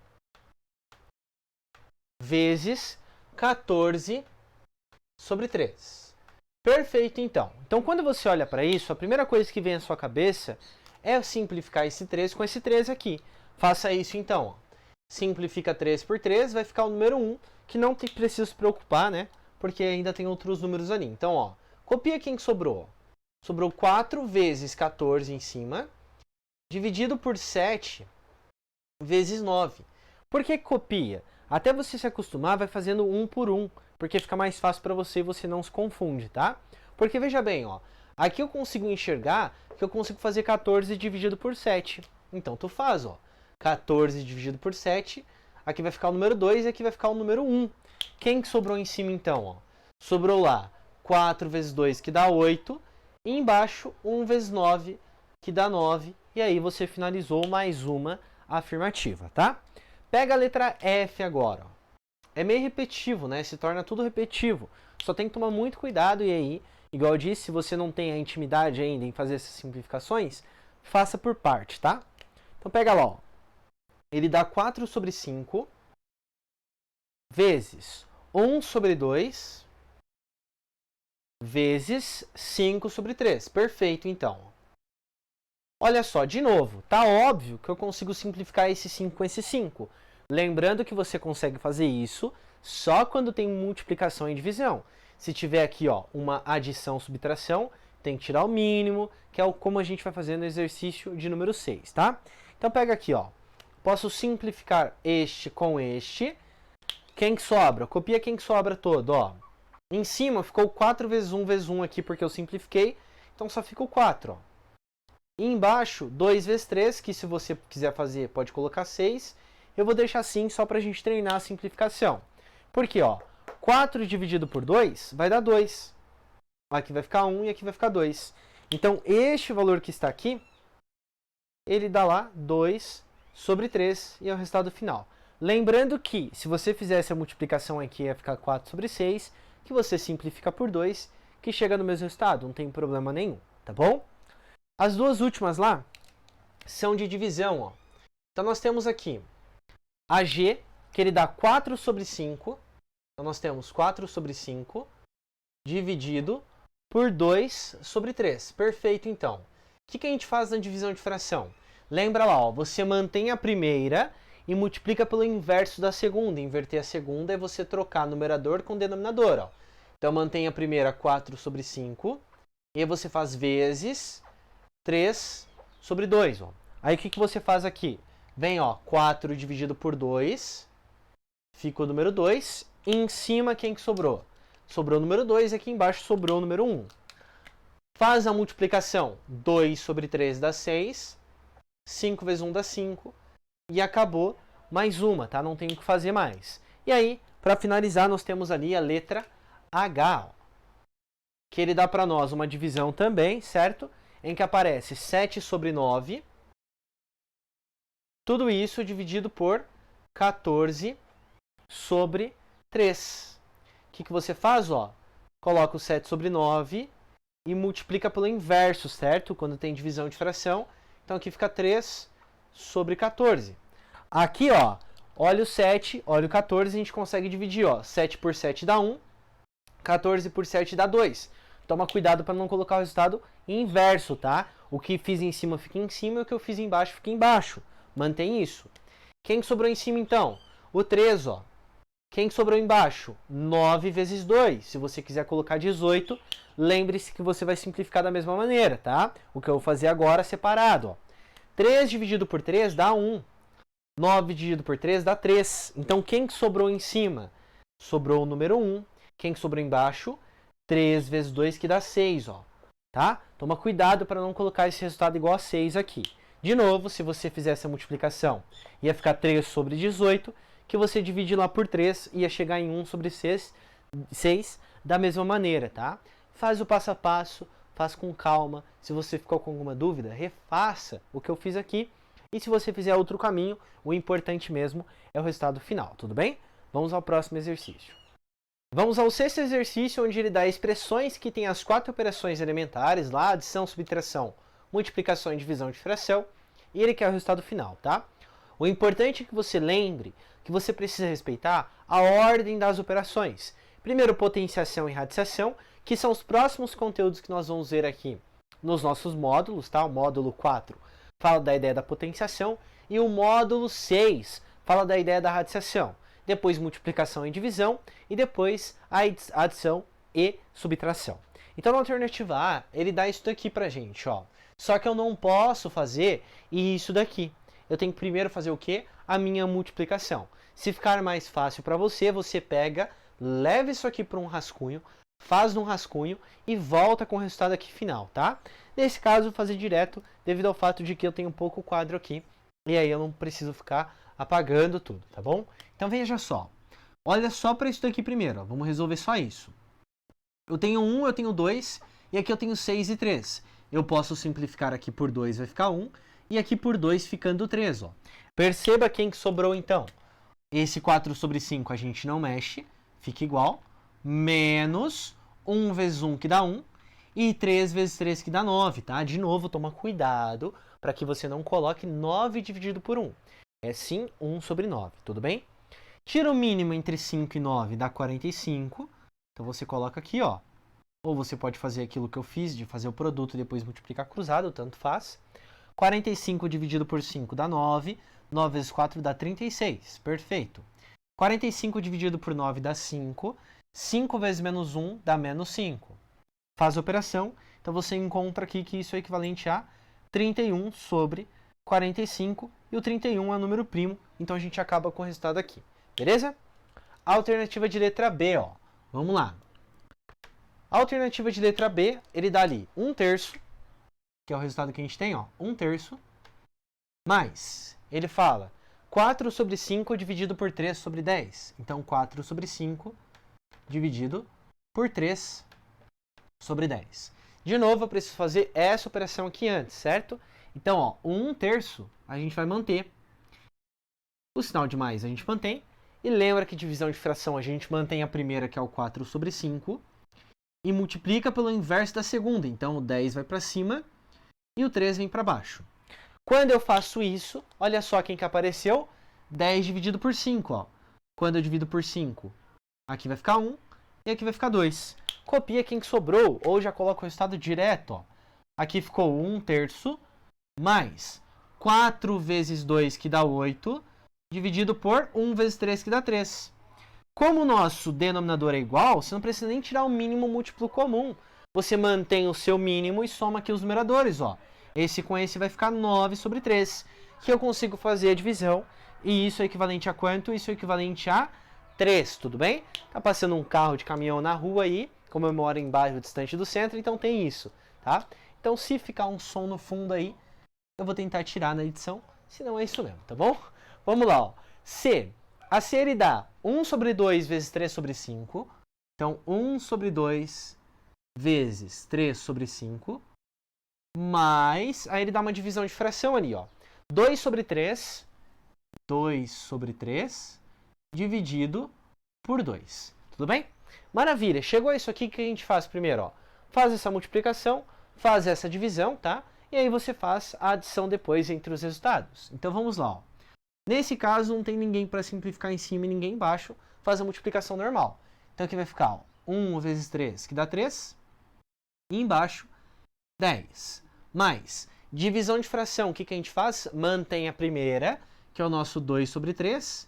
vezes 14 sobre 3. Perfeito, então. Então, quando você olha para isso, a primeira coisa que vem à sua cabeça é simplificar esse 3 com esse 3 aqui. Faça isso, então. Ó. Simplifica 3 por 3, vai ficar o número 1, que não precisa se preocupar, né? Porque ainda tem outros números ali. Então, ó, copia quem sobrou. Sobrou 4 vezes 14 em cima, dividido por 7 vezes 9. Por que copia? Até você se acostumar, vai fazendo 1 por 1. porque fica mais fácil para você e você não se confunde, tá? Porque veja bem, ó, aqui eu consigo enxergar que eu consigo fazer 14 dividido por 7. Então tu faz, ó, 14 dividido por 7, aqui vai ficar o número 2 e aqui vai ficar o número 1. Quem que sobrou em cima então, ó? Sobrou lá 4 vezes 2, que dá 8, e embaixo 1 vezes 9, que dá 9, e aí você finalizou mais uma afirmativa, tá? Pega a letra F agora, ó. É meio repetitivo, né? Se torna tudo repetitivo. Só tem que tomar muito cuidado e aí, igual eu disse, se você não tem a intimidade ainda em fazer essas simplificações, faça por parte, tá? Então pega lá, ó. Ele dá 4 sobre 5 vezes 1 sobre 2 vezes 5 sobre 3. Perfeito, então. Olha só, de novo, tá óbvio que eu consigo simplificar esse 5 com esse 5. Lembrando que você consegue fazer isso só quando tem multiplicação e divisão. Se tiver aqui, ó, uma adição, subtração, tem que tirar o mínimo, que é como a gente vai fazer no exercício de número 6, tá? Então pega aqui, ó. Posso simplificar este com este. Quem que sobra? Copia quem que sobra todo, ó. Em cima ficou 4 vezes 1 vezes 1 aqui porque eu simplifiquei, então só fica o 4, ó. E embaixo, 2 vezes 3, que se você quiser fazer, pode colocar 6. Eu vou deixar assim só para a gente treinar a simplificação. Porque, ó, 4 dividido por 2 vai dar 2. Aqui vai ficar 1 e aqui vai ficar 2. Então, este valor que está aqui, ele dá lá 2 sobre 3 e é o resultado final. Lembrando que, se você fizesse a multiplicação aqui, ia ficar 4 sobre 6, que você simplifica por 2, que chega no mesmo resultado, não tem problema nenhum, tá bom? As duas últimas lá são de divisão, ó. Então, nós temos aqui a G, que ele dá 4 sobre 5. Então, nós temos 4 sobre 5 dividido por 2 sobre 3. Perfeito, então. O que a gente faz na divisão de fração? Lembra lá, ó, você mantém a primeira e multiplica pelo inverso da segunda. Inverter a segunda é você trocar numerador com denominador, ó. Então, mantém a primeira 4 sobre 5. E aí você faz vezes 3 sobre 2, ó. Aí o que você faz aqui? Vem, ó, 4 dividido por 2, fica o número 2. E em cima, quem que sobrou? Sobrou o número 2 e aqui embaixo sobrou o número 1. Faz a multiplicação. 2 sobre 3 dá 6. 5 vezes 1 dá 5. E acabou mais uma, tá? Não tem o que fazer mais. E aí, para finalizar, nós temos ali a letra H, ó, que ele dá para nós uma divisão também, certo? Em que aparece 7 sobre 9. Tudo isso dividido por 14 sobre 3. O que você faz? Ó? Coloca o 7 sobre 9 e multiplica pelo inverso, certo? Quando tem divisão de fração. Então aqui fica 3 sobre 14. Aqui, ó, olha o 7, olha o 14, a gente consegue dividir. Ó. 7 por 7 dá 1, 14 por 7 dá 2. Toma cuidado para não colocar o resultado inverso, tá? O que fiz em cima fica em cima e o que eu fiz embaixo fica embaixo. Mantém isso. Quem sobrou em cima, então? O 3, ó. Quem sobrou embaixo? 9 vezes 2. Se você quiser colocar 18, lembre-se que você vai simplificar da mesma maneira, tá? O que eu vou fazer agora é separado, ó. 3 dividido por 3 dá 1. 9 dividido por 3 dá 3. Então, quem que sobrou em cima? Sobrou o número 1. Quem que sobrou embaixo? 3 vezes 2, que dá 6, ó. Tá? Toma cuidado para não colocar esse resultado igual a 6 aqui. De novo, se você fizesse a multiplicação, ia ficar 3 sobre 18, que você divide lá por 3, ia chegar em 1 sobre 6 da mesma maneira, tá? Faz o passo a passo, faz com calma. Se você ficou com alguma dúvida, refaça o que eu fiz aqui. E se você fizer outro caminho, o importante mesmo é o resultado final, tudo bem? Vamos ao próximo exercício. Vamos ao sexto exercício, onde ele dá expressões que têm as 4 operações elementares, lá, adição, subtração, multiplicação e divisão de fração, e ele quer o resultado final, tá? O importante é que você lembre que você precisa respeitar a ordem das operações. Primeiro, potenciação e radicação, que são os próximos conteúdos que nós vamos ver aqui nos nossos módulos, tá? O módulo 4 fala da ideia da potenciação e o módulo 6 fala da ideia da radicação. Depois, multiplicação e divisão e depois a adição e subtração. Então, na alternativa A, ele dá isso daqui pra gente, ó. Só que eu não posso fazer isso daqui. Eu tenho que primeiro fazer o quê? A minha multiplicação. Se ficar mais fácil para você, você pega, leva isso aqui para um rascunho, faz um rascunho e volta com o resultado aqui final, tá? Nesse caso, vou fazer direto devido ao fato de que eu tenho pouco quadro aqui e aí eu não preciso ficar apagando tudo, tá bom? Então veja só, olha só para isso daqui primeiro, ó. Vamos resolver só isso. Eu tenho 1, eu tenho 2 e aqui eu tenho 6 e 3. Eu posso simplificar aqui por 2, vai ficar 1 e aqui por 2 ficando 3, ó. Perceba quem que sobrou então. Esse 4 sobre 5 a gente não mexe, fica igual, menos 1 vezes 1 que dá 1 e 3 vezes 3 que dá 9, tá? De novo, toma cuidado para que você não coloque 9 dividido por 1. É sim 1 sobre 9, tudo bem? Tira o mínimo entre 5 e 9, dá 45. Então você coloca aqui, ó. Ou você pode fazer aquilo que eu fiz, de fazer o produto e depois multiplicar cruzado, tanto faz. 45 dividido por 5 dá 9. 9 vezes 4 dá 36. Perfeito. 45 dividido por 9 dá 5. 5 vezes menos 1 dá menos 5. Faz a operação. Então você encontra aqui que isso é equivalente a 31 sobre 45. E o 31 é um número primo. Então a gente acaba com o resultado aqui. Beleza? Alternativa de letra B, ó. Vamos lá. A alternativa de letra B, ele dá ali 1/3, que é o resultado que a gente tem, ó, 1/3, mais, ele fala 4 sobre 5 dividido por 3 sobre 10. Então, 4 sobre 5 dividido por 3 sobre 10. De novo, eu preciso fazer essa operação aqui antes, certo? Então, ó, 1/3 a gente vai manter. O sinal de mais a gente mantém. E lembra que divisão de fração a gente mantém a primeira, que é o 4 sobre 5, e multiplica pelo inverso da segunda. Então, o 10 vai para cima e o 3 vem para baixo. Quando eu faço isso, olha só quem que apareceu. 10 dividido por 5, ó. Quando eu divido por 5, aqui vai ficar 1 e aqui vai ficar 2. Copia quem que sobrou, ou já coloca o resultado direto, ó. Aqui ficou 1/3 mais 4 vezes 2, que dá 8, dividido por 1 vezes 3, que dá 3. Como o nosso denominador é igual, você não precisa nem tirar o mínimo múltiplo comum. Você mantém o seu mínimo e soma aqui os numeradores, ó. Esse com esse vai ficar 9 sobre 3, que eu consigo fazer a divisão. E isso é equivalente a quanto? Isso é equivalente a 3, tudo bem? Tá passando um carro de caminhão na rua aí, como eu moro em bairro distante do centro, então tem isso, tá? Então se ficar um som no fundo aí, eu vou tentar tirar na edição, senão é isso mesmo, tá bom? Vamos lá, ó. C. A C ele dá 1 sobre 2 vezes 3 sobre 5. Então, 1 sobre 2 vezes 3 sobre 5. Mais, aí ele dá uma divisão de fração ali, ó. 2 sobre 3. 2 sobre 3 dividido por 2. Tudo bem? Maravilha. Chegou a isso aqui, que a gente faz primeiro, ó. Faz essa multiplicação, faz essa divisão, tá? E aí você faz a adição depois entre os resultados. Então, vamos lá, ó. Nesse caso, não tem ninguém para simplificar em cima e ninguém embaixo. Faz a multiplicação normal. Então, aqui vai ficar ó, 1 vezes 3, que dá 3. E embaixo, 10. Mais, divisão de fração. O que a gente faz? Mantém a primeira, que é o nosso 2 sobre 3.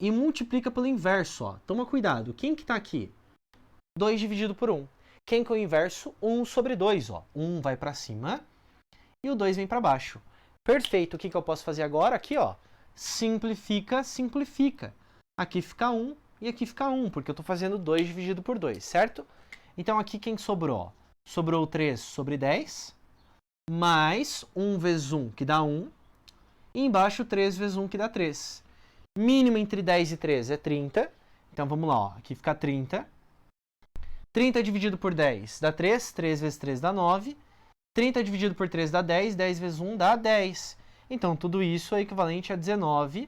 E multiplica pelo inverso. Ó. Toma cuidado. Quem que está aqui? 2 dividido por 1. Quem que é o inverso? 1 sobre 2. Ó. 1 vai para cima e o 2 vem para baixo. Perfeito. O que eu posso fazer agora? Aqui, ó. Simplifica, simplifica. Aqui fica 1 e aqui fica 1, porque eu estou fazendo 2 dividido por 2, certo? Então aqui quem sobrou? Sobrou 3 sobre 10, mais 1 vezes 1, que dá 1, e embaixo 3 vezes 1, que dá 3. Mínimo entre 10 e 3 é 30, então vamos lá, ó. Aqui fica 30. 30 dividido por 10 dá 3, 3 vezes 3 dá 9, 30 dividido por 3 dá 10, 10 vezes 1 dá 10. Então, tudo isso é equivalente a 19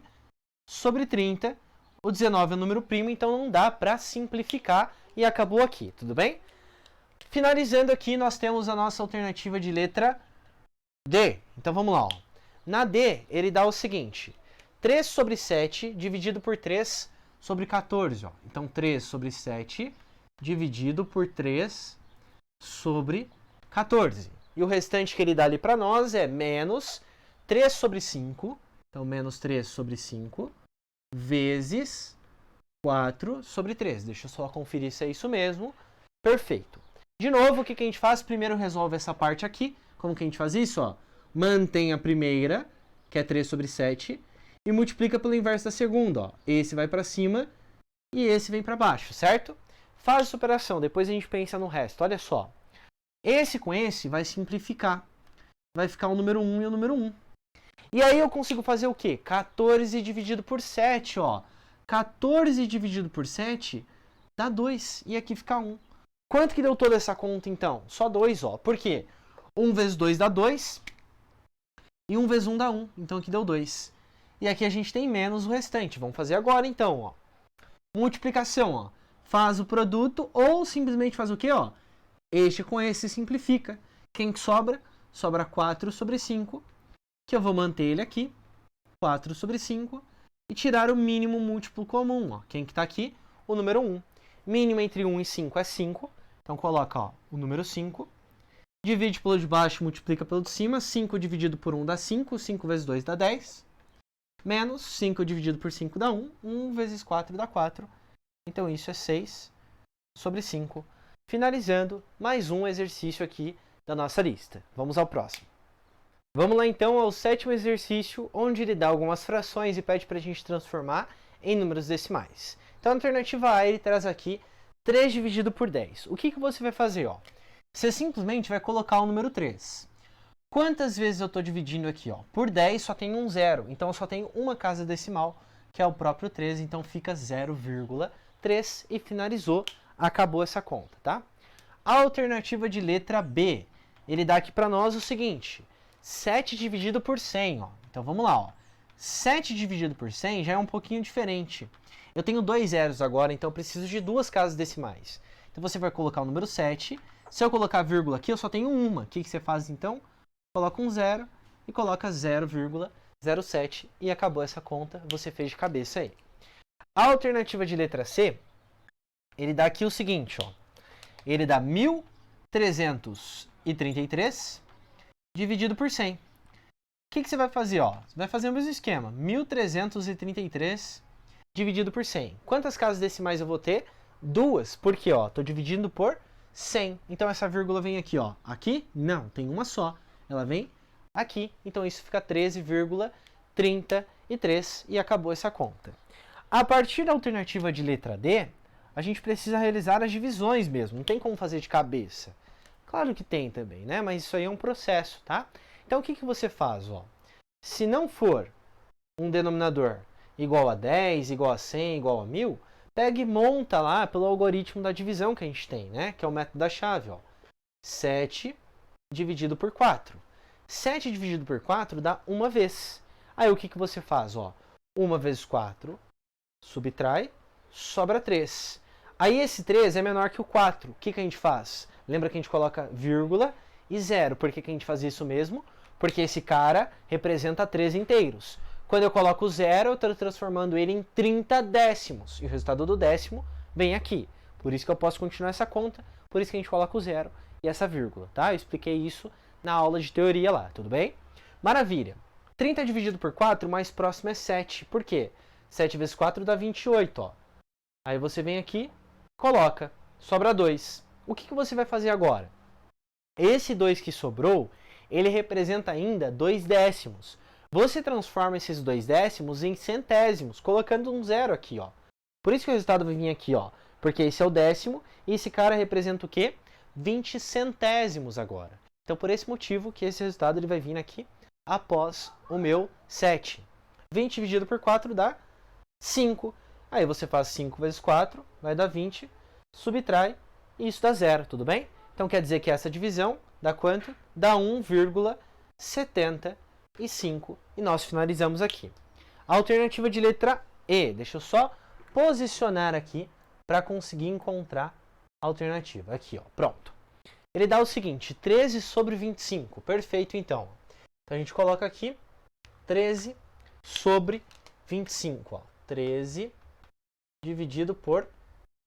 sobre 30. O 19 é um número primo, então não dá para simplificar e acabou aqui, tudo bem? Finalizando aqui, nós temos a nossa alternativa de letra D. Então, vamos lá. Ó. Na D, ele dá o seguinte. 3 sobre 7 dividido por 3 sobre 14. Ó. Então, 3 sobre 7 dividido por 3 sobre 14. E o restante que ele dá ali para nós é menos 3 sobre 5, então menos 3 sobre 5, vezes 4 sobre 3. Deixa eu só conferir se é isso mesmo. Perfeito. De novo, o que a gente faz? Primeiro resolve essa parte aqui. Como que a gente faz isso? Ó? Mantém a primeira, que é 3 sobre 7, e multiplica pelo inverso da segunda. Ó. Esse vai para cima e esse vem para baixo, certo? Faz essa operação, depois a gente pensa no resto. Olha só. Esse com esse vai simplificar. Vai ficar o número 1 e o número 1. E aí eu consigo fazer o quê? 14 dividido por 7, ó. 14 dividido por 7 dá 2. E aqui fica 1. Quanto que deu toda essa conta, então? Só 2, ó. Por quê? 1 vezes 2 dá 2. E 1 vezes 1 dá 1. Então aqui deu 2. E aqui a gente tem menos o restante. Vamos fazer agora, então, ó. Multiplicação, ó. Faz o produto ou simplesmente faz o quê, ó? Este com esse simplifica. Quem que sobra? Sobra 4 sobre 5. Que eu vou manter ele aqui. 4 sobre 5. E tirar o mínimo múltiplo comum, ó. Quem que tá aqui? O número 1. Mínimo entre 1 e 5 é 5. Então coloca, ó, o número 5. Divide pelo de baixo, multiplica pelo de cima. 5 dividido por 1 dá 5. 5 vezes 2 dá 10. Menos 5 dividido por 5 dá 1. 1 vezes 4 dá 4. Então isso é 6 sobre 5. Finalizando mais um exercício aqui da nossa lista. Vamos ao próximo. Vamos lá então ao sétimo exercício, onde ele dá algumas frações e pede para a gente transformar em números decimais. Então a alternativa A ele traz aqui 3 dividido por 10. O que você vai fazer? Ó? Você simplesmente vai colocar o número 3. Quantas vezes eu estou dividindo aqui? Ó? Por 10 só tem um zero, então eu só tenho uma casa decimal, que é o próprio 3, então fica 0,3 e finalizou, acabou essa conta, tá? A alternativa de letra B, ele dá aqui para nós o seguinte, 7 dividido por 100, ó. Então vamos lá, ó. 7 dividido por 100 já é um pouquinho diferente. Eu tenho 2 zeros agora, então eu preciso de duas casas decimais. Então você vai colocar o número 7, se eu colocar vírgula aqui eu só tenho uma. O que você faz então? Coloca um zero e coloca 0,07 e acabou essa conta, você fez de cabeça aí. A alternativa de letra C, ele dá aqui o seguinte, ó. Ele dá 1.333 dividido por 100. O que você vai fazer? Ó? Você vai fazer o mesmo esquema. 1.333 dividido por 100. Quantas casas decimais eu vou ter? Duas. Por quê? Estou dividindo por 100. Então essa vírgula vem aqui. Ó. Aqui? Não, tem uma só. Ela vem aqui. Então isso fica 13,33 e acabou essa conta. A partir da alternativa de letra D, a gente precisa realizar as divisões mesmo. Não tem como fazer de cabeça. Claro que tem também, né? Mas isso aí é um processo, tá? Então o que você faz? Ó? Se não for um denominador igual a 10, igual a 100, igual a 1000, pega e monta lá pelo algoritmo da divisão que a gente tem, né? Que é o método da chave. Ó. 7 dividido por 4. 7 dividido por 4 dá uma vez. Aí o que você faz? Ó? 1 vezes 4, subtrai, sobra 3. Aí esse 3 é menor que o 4. O que a gente faz? Lembra que a gente coloca vírgula e zero. Por que a gente faz isso mesmo? Porque esse cara representa 3 inteiros. Quando eu coloco zero, eu estou transformando ele em 30 décimos. E o resultado do décimo vem aqui. Por isso que eu posso continuar essa conta. Por isso que a gente coloca o zero e essa vírgula. Tá? Eu expliquei isso na aula de teoria lá. Tudo bem? Maravilha. 30 dividido por 4, o mais próximo é 7. Por quê? 7 vezes 4 dá 28. Ó. Aí você vem aqui, coloca. Sobra 2. O que você vai fazer agora? Esse 2 que sobrou, ele representa ainda 2 décimos. Você transforma esses 2 décimos em centésimos, colocando um zero aqui, ó. Por isso que o resultado vai vir aqui, ó. Porque esse é o décimo e esse cara representa o quê? 20 centésimos agora. Então, por esse motivo que esse resultado ele vai vir aqui após o meu 7. 20 dividido por 4 dá 5. Aí você faz 5 vezes 4, vai dar 20, subtrai e isso dá 0, tudo bem? Então quer dizer que essa divisão dá quanto? Dá 1,75 e nós finalizamos aqui. A alternativa de letra E, deixa eu só posicionar aqui para conseguir encontrar a alternativa. Aqui, ó, pronto. Ele dá o seguinte, 13 sobre 25, perfeito então. Então a gente coloca aqui 13 sobre 25, ó. 13 dividido por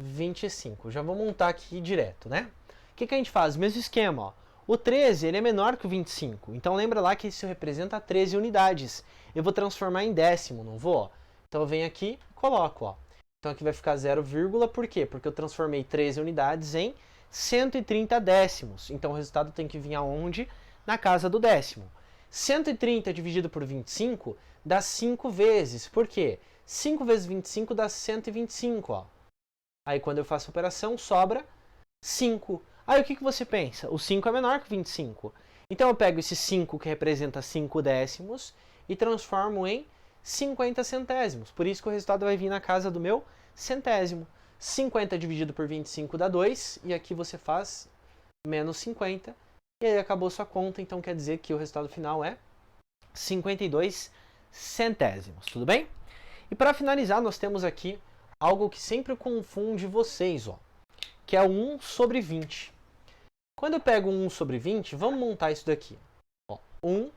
25. Já vou montar aqui direto, né? O que a gente faz? Mesmo esquema, ó. O 13 ele é menor que o 25. Então lembra lá que isso representa 13 unidades. Eu vou transformar em décimo, não vou? Ó. Então eu venho aqui e coloco. Ó. Então aqui vai ficar 0, por quê? Porque eu transformei 13 unidades em 130 décimos. Então o resultado tem que vir aonde? Na casa do décimo. 130 dividido por 25 dá 5 vezes. Por quê? 5 vezes 25 dá 125. Ó. Aí quando eu faço a operação, sobra 5. Aí o que você pensa? O 5 é menor que 25. Então eu pego esse 5 que representa 5 décimos e transformo em 50 centésimos. Por isso que o resultado vai vir na casa do meu centésimo. 50 dividido por 25 dá 2, e aqui você faz menos 50, e aí acabou sua conta, então quer dizer que o resultado final é 52 centésimos, tudo bem? E para finalizar, nós temos aqui algo que sempre confunde vocês, ó, que é o 1 sobre 20. Quando eu pego 1 sobre 20, vamos montar isso daqui. Ó, 1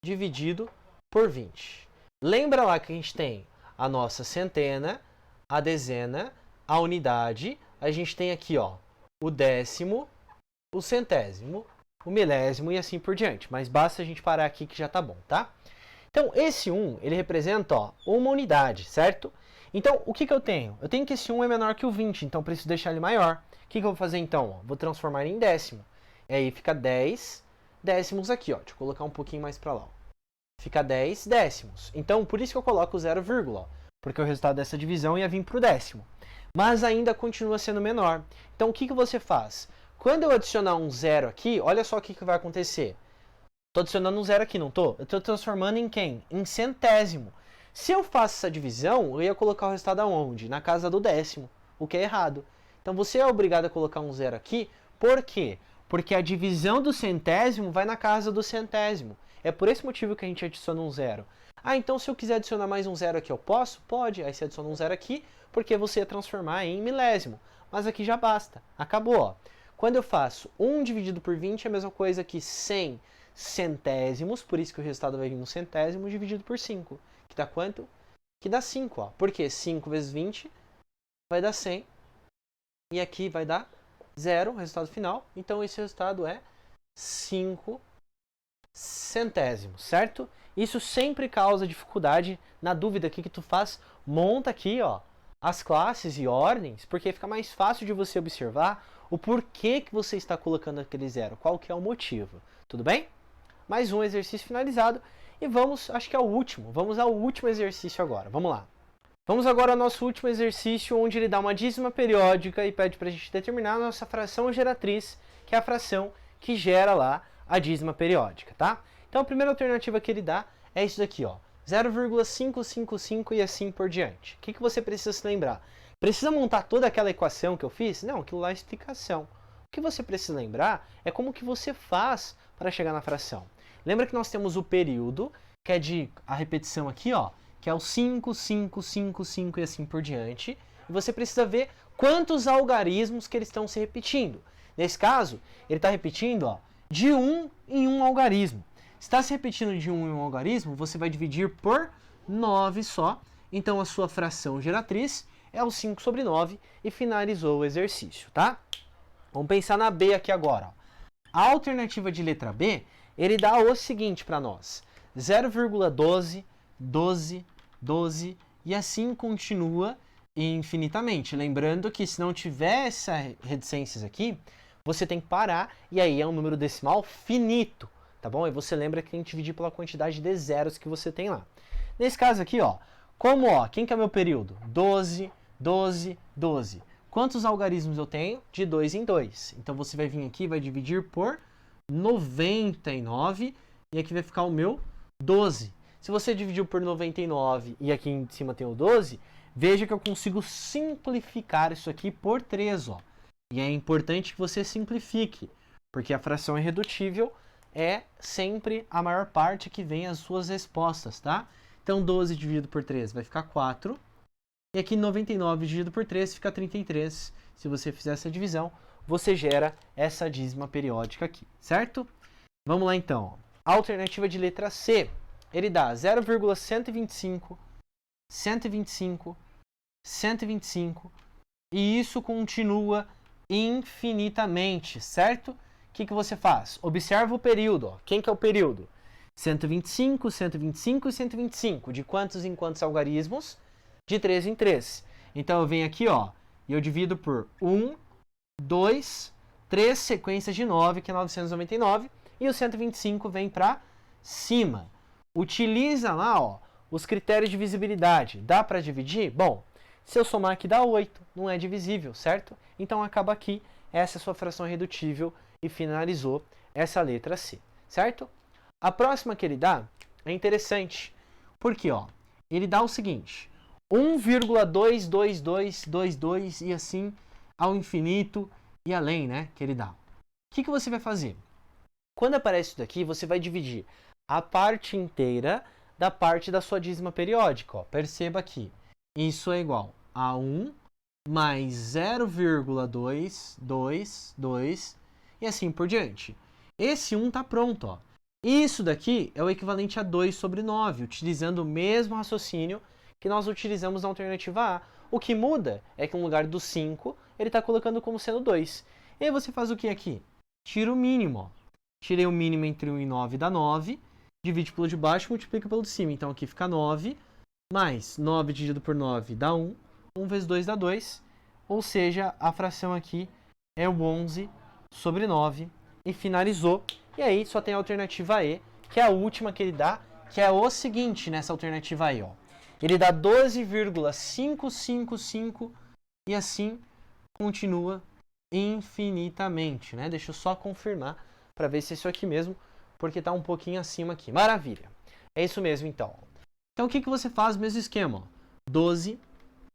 dividido por 20. Lembra lá que a gente tem a nossa centena, a dezena, a unidade, a gente tem aqui ó, o décimo, o centésimo, o milésimo e assim por diante. Mas basta a gente parar aqui que já tá bom, tá? Então, esse 1, ele representa ó, uma unidade, certo? Então, o que eu tenho? Eu tenho que esse 1 é menor que o 20, então eu preciso deixar ele maior. O que eu vou fazer então? Vou transformar ele em décimo. E aí fica 10 décimos aqui, ó. Deixa eu colocar um pouquinho mais para lá. Ó. Fica 10 décimos. Então, por isso que eu coloco 0, porque o resultado dessa divisão ia vir para o décimo. Mas ainda continua sendo menor. Então, o que você faz? Quando eu adicionar um 0 aqui, olha só o que vai acontecer. Estou adicionando um 0 aqui, não estou? Eu estou transformando em quem? Em centésimo. Se eu faço essa divisão, eu ia colocar o resultado aonde? Na casa do décimo, o que é errado. Então, você é obrigado a colocar um 0 aqui. Por quê? Porque a divisão do centésimo vai na casa do centésimo. É por esse motivo que a gente adiciona um 0. Ah, então se eu quiser adicionar mais um 0 aqui, eu posso? Pode. Aí você adiciona um 0 aqui, porque você ia transformar em milésimo. Mas aqui já basta. Acabou. Ó. Quando eu faço 1 dividido por 20, é a mesma coisa que 100 centésimos, por isso que o resultado vai vir no centésimo, dividido por 5. Que dá quanto? Que dá 5. Ó. Porque 5 vezes 20 vai dar 100. E aqui vai dar 0, resultado final. Então esse resultado é 5 centésimos, certo? Isso sempre causa dificuldade. Na dúvida, o que tu faz? Monta aqui ó, as classes e ordens, porque fica mais fácil de você observar o porquê que você está colocando aquele 0, qual que é o motivo. Tudo bem? Mais um exercício finalizado. E vamos, acho que é o último. Vamos ao último exercício agora. Vamos lá. Vamos agora ao nosso último exercício, onde ele dá uma dízima periódica e pede para a gente determinar a nossa fração geratriz, que é a fração que gera lá a dízima periódica, tá? Então a primeira alternativa que ele dá é isso daqui, ó, 0,555 e assim por diante. O que você precisa se lembrar? Precisa montar toda aquela equação que eu fiz? Não, aquilo lá é explicação. O que você precisa lembrar é como que você faz para chegar na fração. Lembra que nós temos o período, que é de a repetição aqui, ó, que é o 5, 5, 5, 5 e assim por diante. E você precisa ver quantos algarismos que eles estão se repetindo. Nesse caso, ele está repetindo ó, de 1 em 1 algarismo. Se está se repetindo de 1 em 1 algarismo, você vai dividir por 9 só. Então a sua fração geratriz é o 5 sobre 9 e finalizou o exercício, tá? Vamos pensar na B aqui agora. Ó. A alternativa de letra B, ele dá o seguinte para nós. 0,12, 12, 12 e assim continua infinitamente. Lembrando que se não tiver essa reticências aqui, você tem que parar e aí é um número decimal finito, tá bom? E você lembra que tem que dividir pela quantidade de zeros que você tem lá. Nesse caso aqui, ó, como ó, quem que é meu período? 12, 12, 12. Quantos algarismos eu tenho? De 2 em 2. Então você vai vir aqui e vai dividir por 99 e aqui vai ficar o meu 12. Se você dividiu por 99 e aqui em cima tem o 12, veja que eu consigo simplificar isso aqui por 3. Ó. E é importante que você simplifique, porque a fração irredutível é sempre a maior parte que vem as suas respostas, tá? Então 12 dividido por 3 vai ficar 4. E aqui 99 dividido por 3 fica 33. Se você fizer essa divisão, você gera essa dízima periódica aqui, certo? Vamos lá então. A alternativa de letra C, ele dá 0,125, 125, 125 e isso continua infinitamente, certo? O que você faz? Observa o período. Ó. Quem que é o período? 125, 125 e 125. De quantos em quantos algarismos? De 3 em 3. Então eu venho aqui ó, e eu divido por 1, 2, 3 sequências de 9, que é 999. E o 125 vem para cima. Utiliza lá ó, os critérios de divisibilidade. Dá para dividir? Bom, Se eu somar aqui dá 8, não é divisível, certo? Então acaba aqui, essa é a sua fração irredutível e finalizou essa letra C, certo? A próxima que ele dá é interessante, porque ó, ele dá o seguinte, 1,22222 e assim ao infinito e além, né, que ele dá. O que você vai fazer? Quando aparece isso daqui, você vai dividir a parte inteira da parte da sua dízima periódica. Ó. Perceba aqui, isso é igual a 1 mais 0,222 e assim por diante. Esse 1 está pronto. Ó. Isso daqui é o equivalente a 2 sobre 9, utilizando o mesmo raciocínio que nós utilizamos na alternativa A. O que muda é que no lugar do 5, ele está colocando como sendo 2. E aí você faz o que aqui? Tira o mínimo. Ó. Tirei o mínimo entre 1 e 9, dá 9. Divide pelo de baixo e multiplica pelo de cima. Então aqui fica 9, mais 9 dividido por 9 dá 1. 1 vezes 2 dá 2. Ou seja, a fração aqui é o 11 sobre 9. E finalizou. E aí só tem a alternativa E, que é a última que ele dá, que é o seguinte nessa alternativa E. Ó. Ele dá 12,555 e assim continua infinitamente. Né? Deixa eu só confirmar para ver se é isso aqui mesmo, porque está um pouquinho acima aqui. Maravilha. É isso mesmo, então. Então, o que você faz? Mesmo esquema. Ó. 12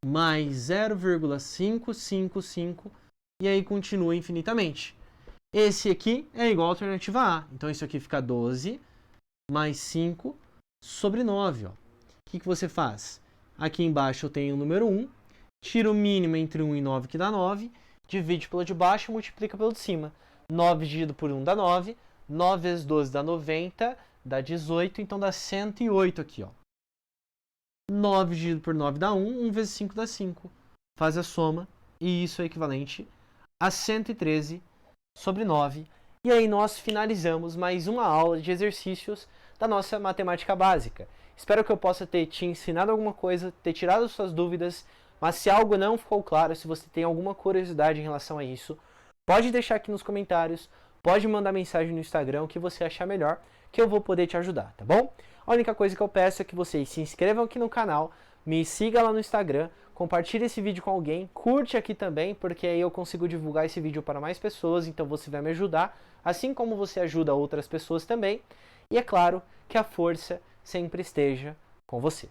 mais 0,555 e aí continua infinitamente. Esse aqui é igual à alternativa A. Então, isso aqui fica 12 mais 5 sobre 9. Ó. O que você faz? Aqui embaixo eu tenho o número 1, tira o mínimo entre 1 e 9, que dá 9, divide pelo de baixo e multiplica pelo de cima. 9 dividido por 1 dá 9, 9 vezes 12 dá 90, dá 18, então dá 108 aqui. Ó. 9 dividido por 9 dá 1, 1 vezes 5 dá 5. Faz a soma e isso é equivalente a 113 sobre 9. E aí nós finalizamos mais uma aula de exercícios da nossa matemática básica. Espero que eu possa ter te ensinado alguma coisa, ter tirado as suas dúvidas, mas se algo não ficou claro, se você tem alguma curiosidade em relação a isso, pode deixar aqui nos comentários, pode mandar mensagem no Instagram, o que você achar melhor, que eu vou poder te ajudar, tá bom? A única coisa que eu peço é que vocês se inscrevam aqui no canal, me siga lá no Instagram, compartilhe esse vídeo com alguém, curte aqui também, porque aí eu consigo divulgar esse vídeo para mais pessoas, então você vai me ajudar, assim como você ajuda outras pessoas também. E é claro que a força sempre esteja com você.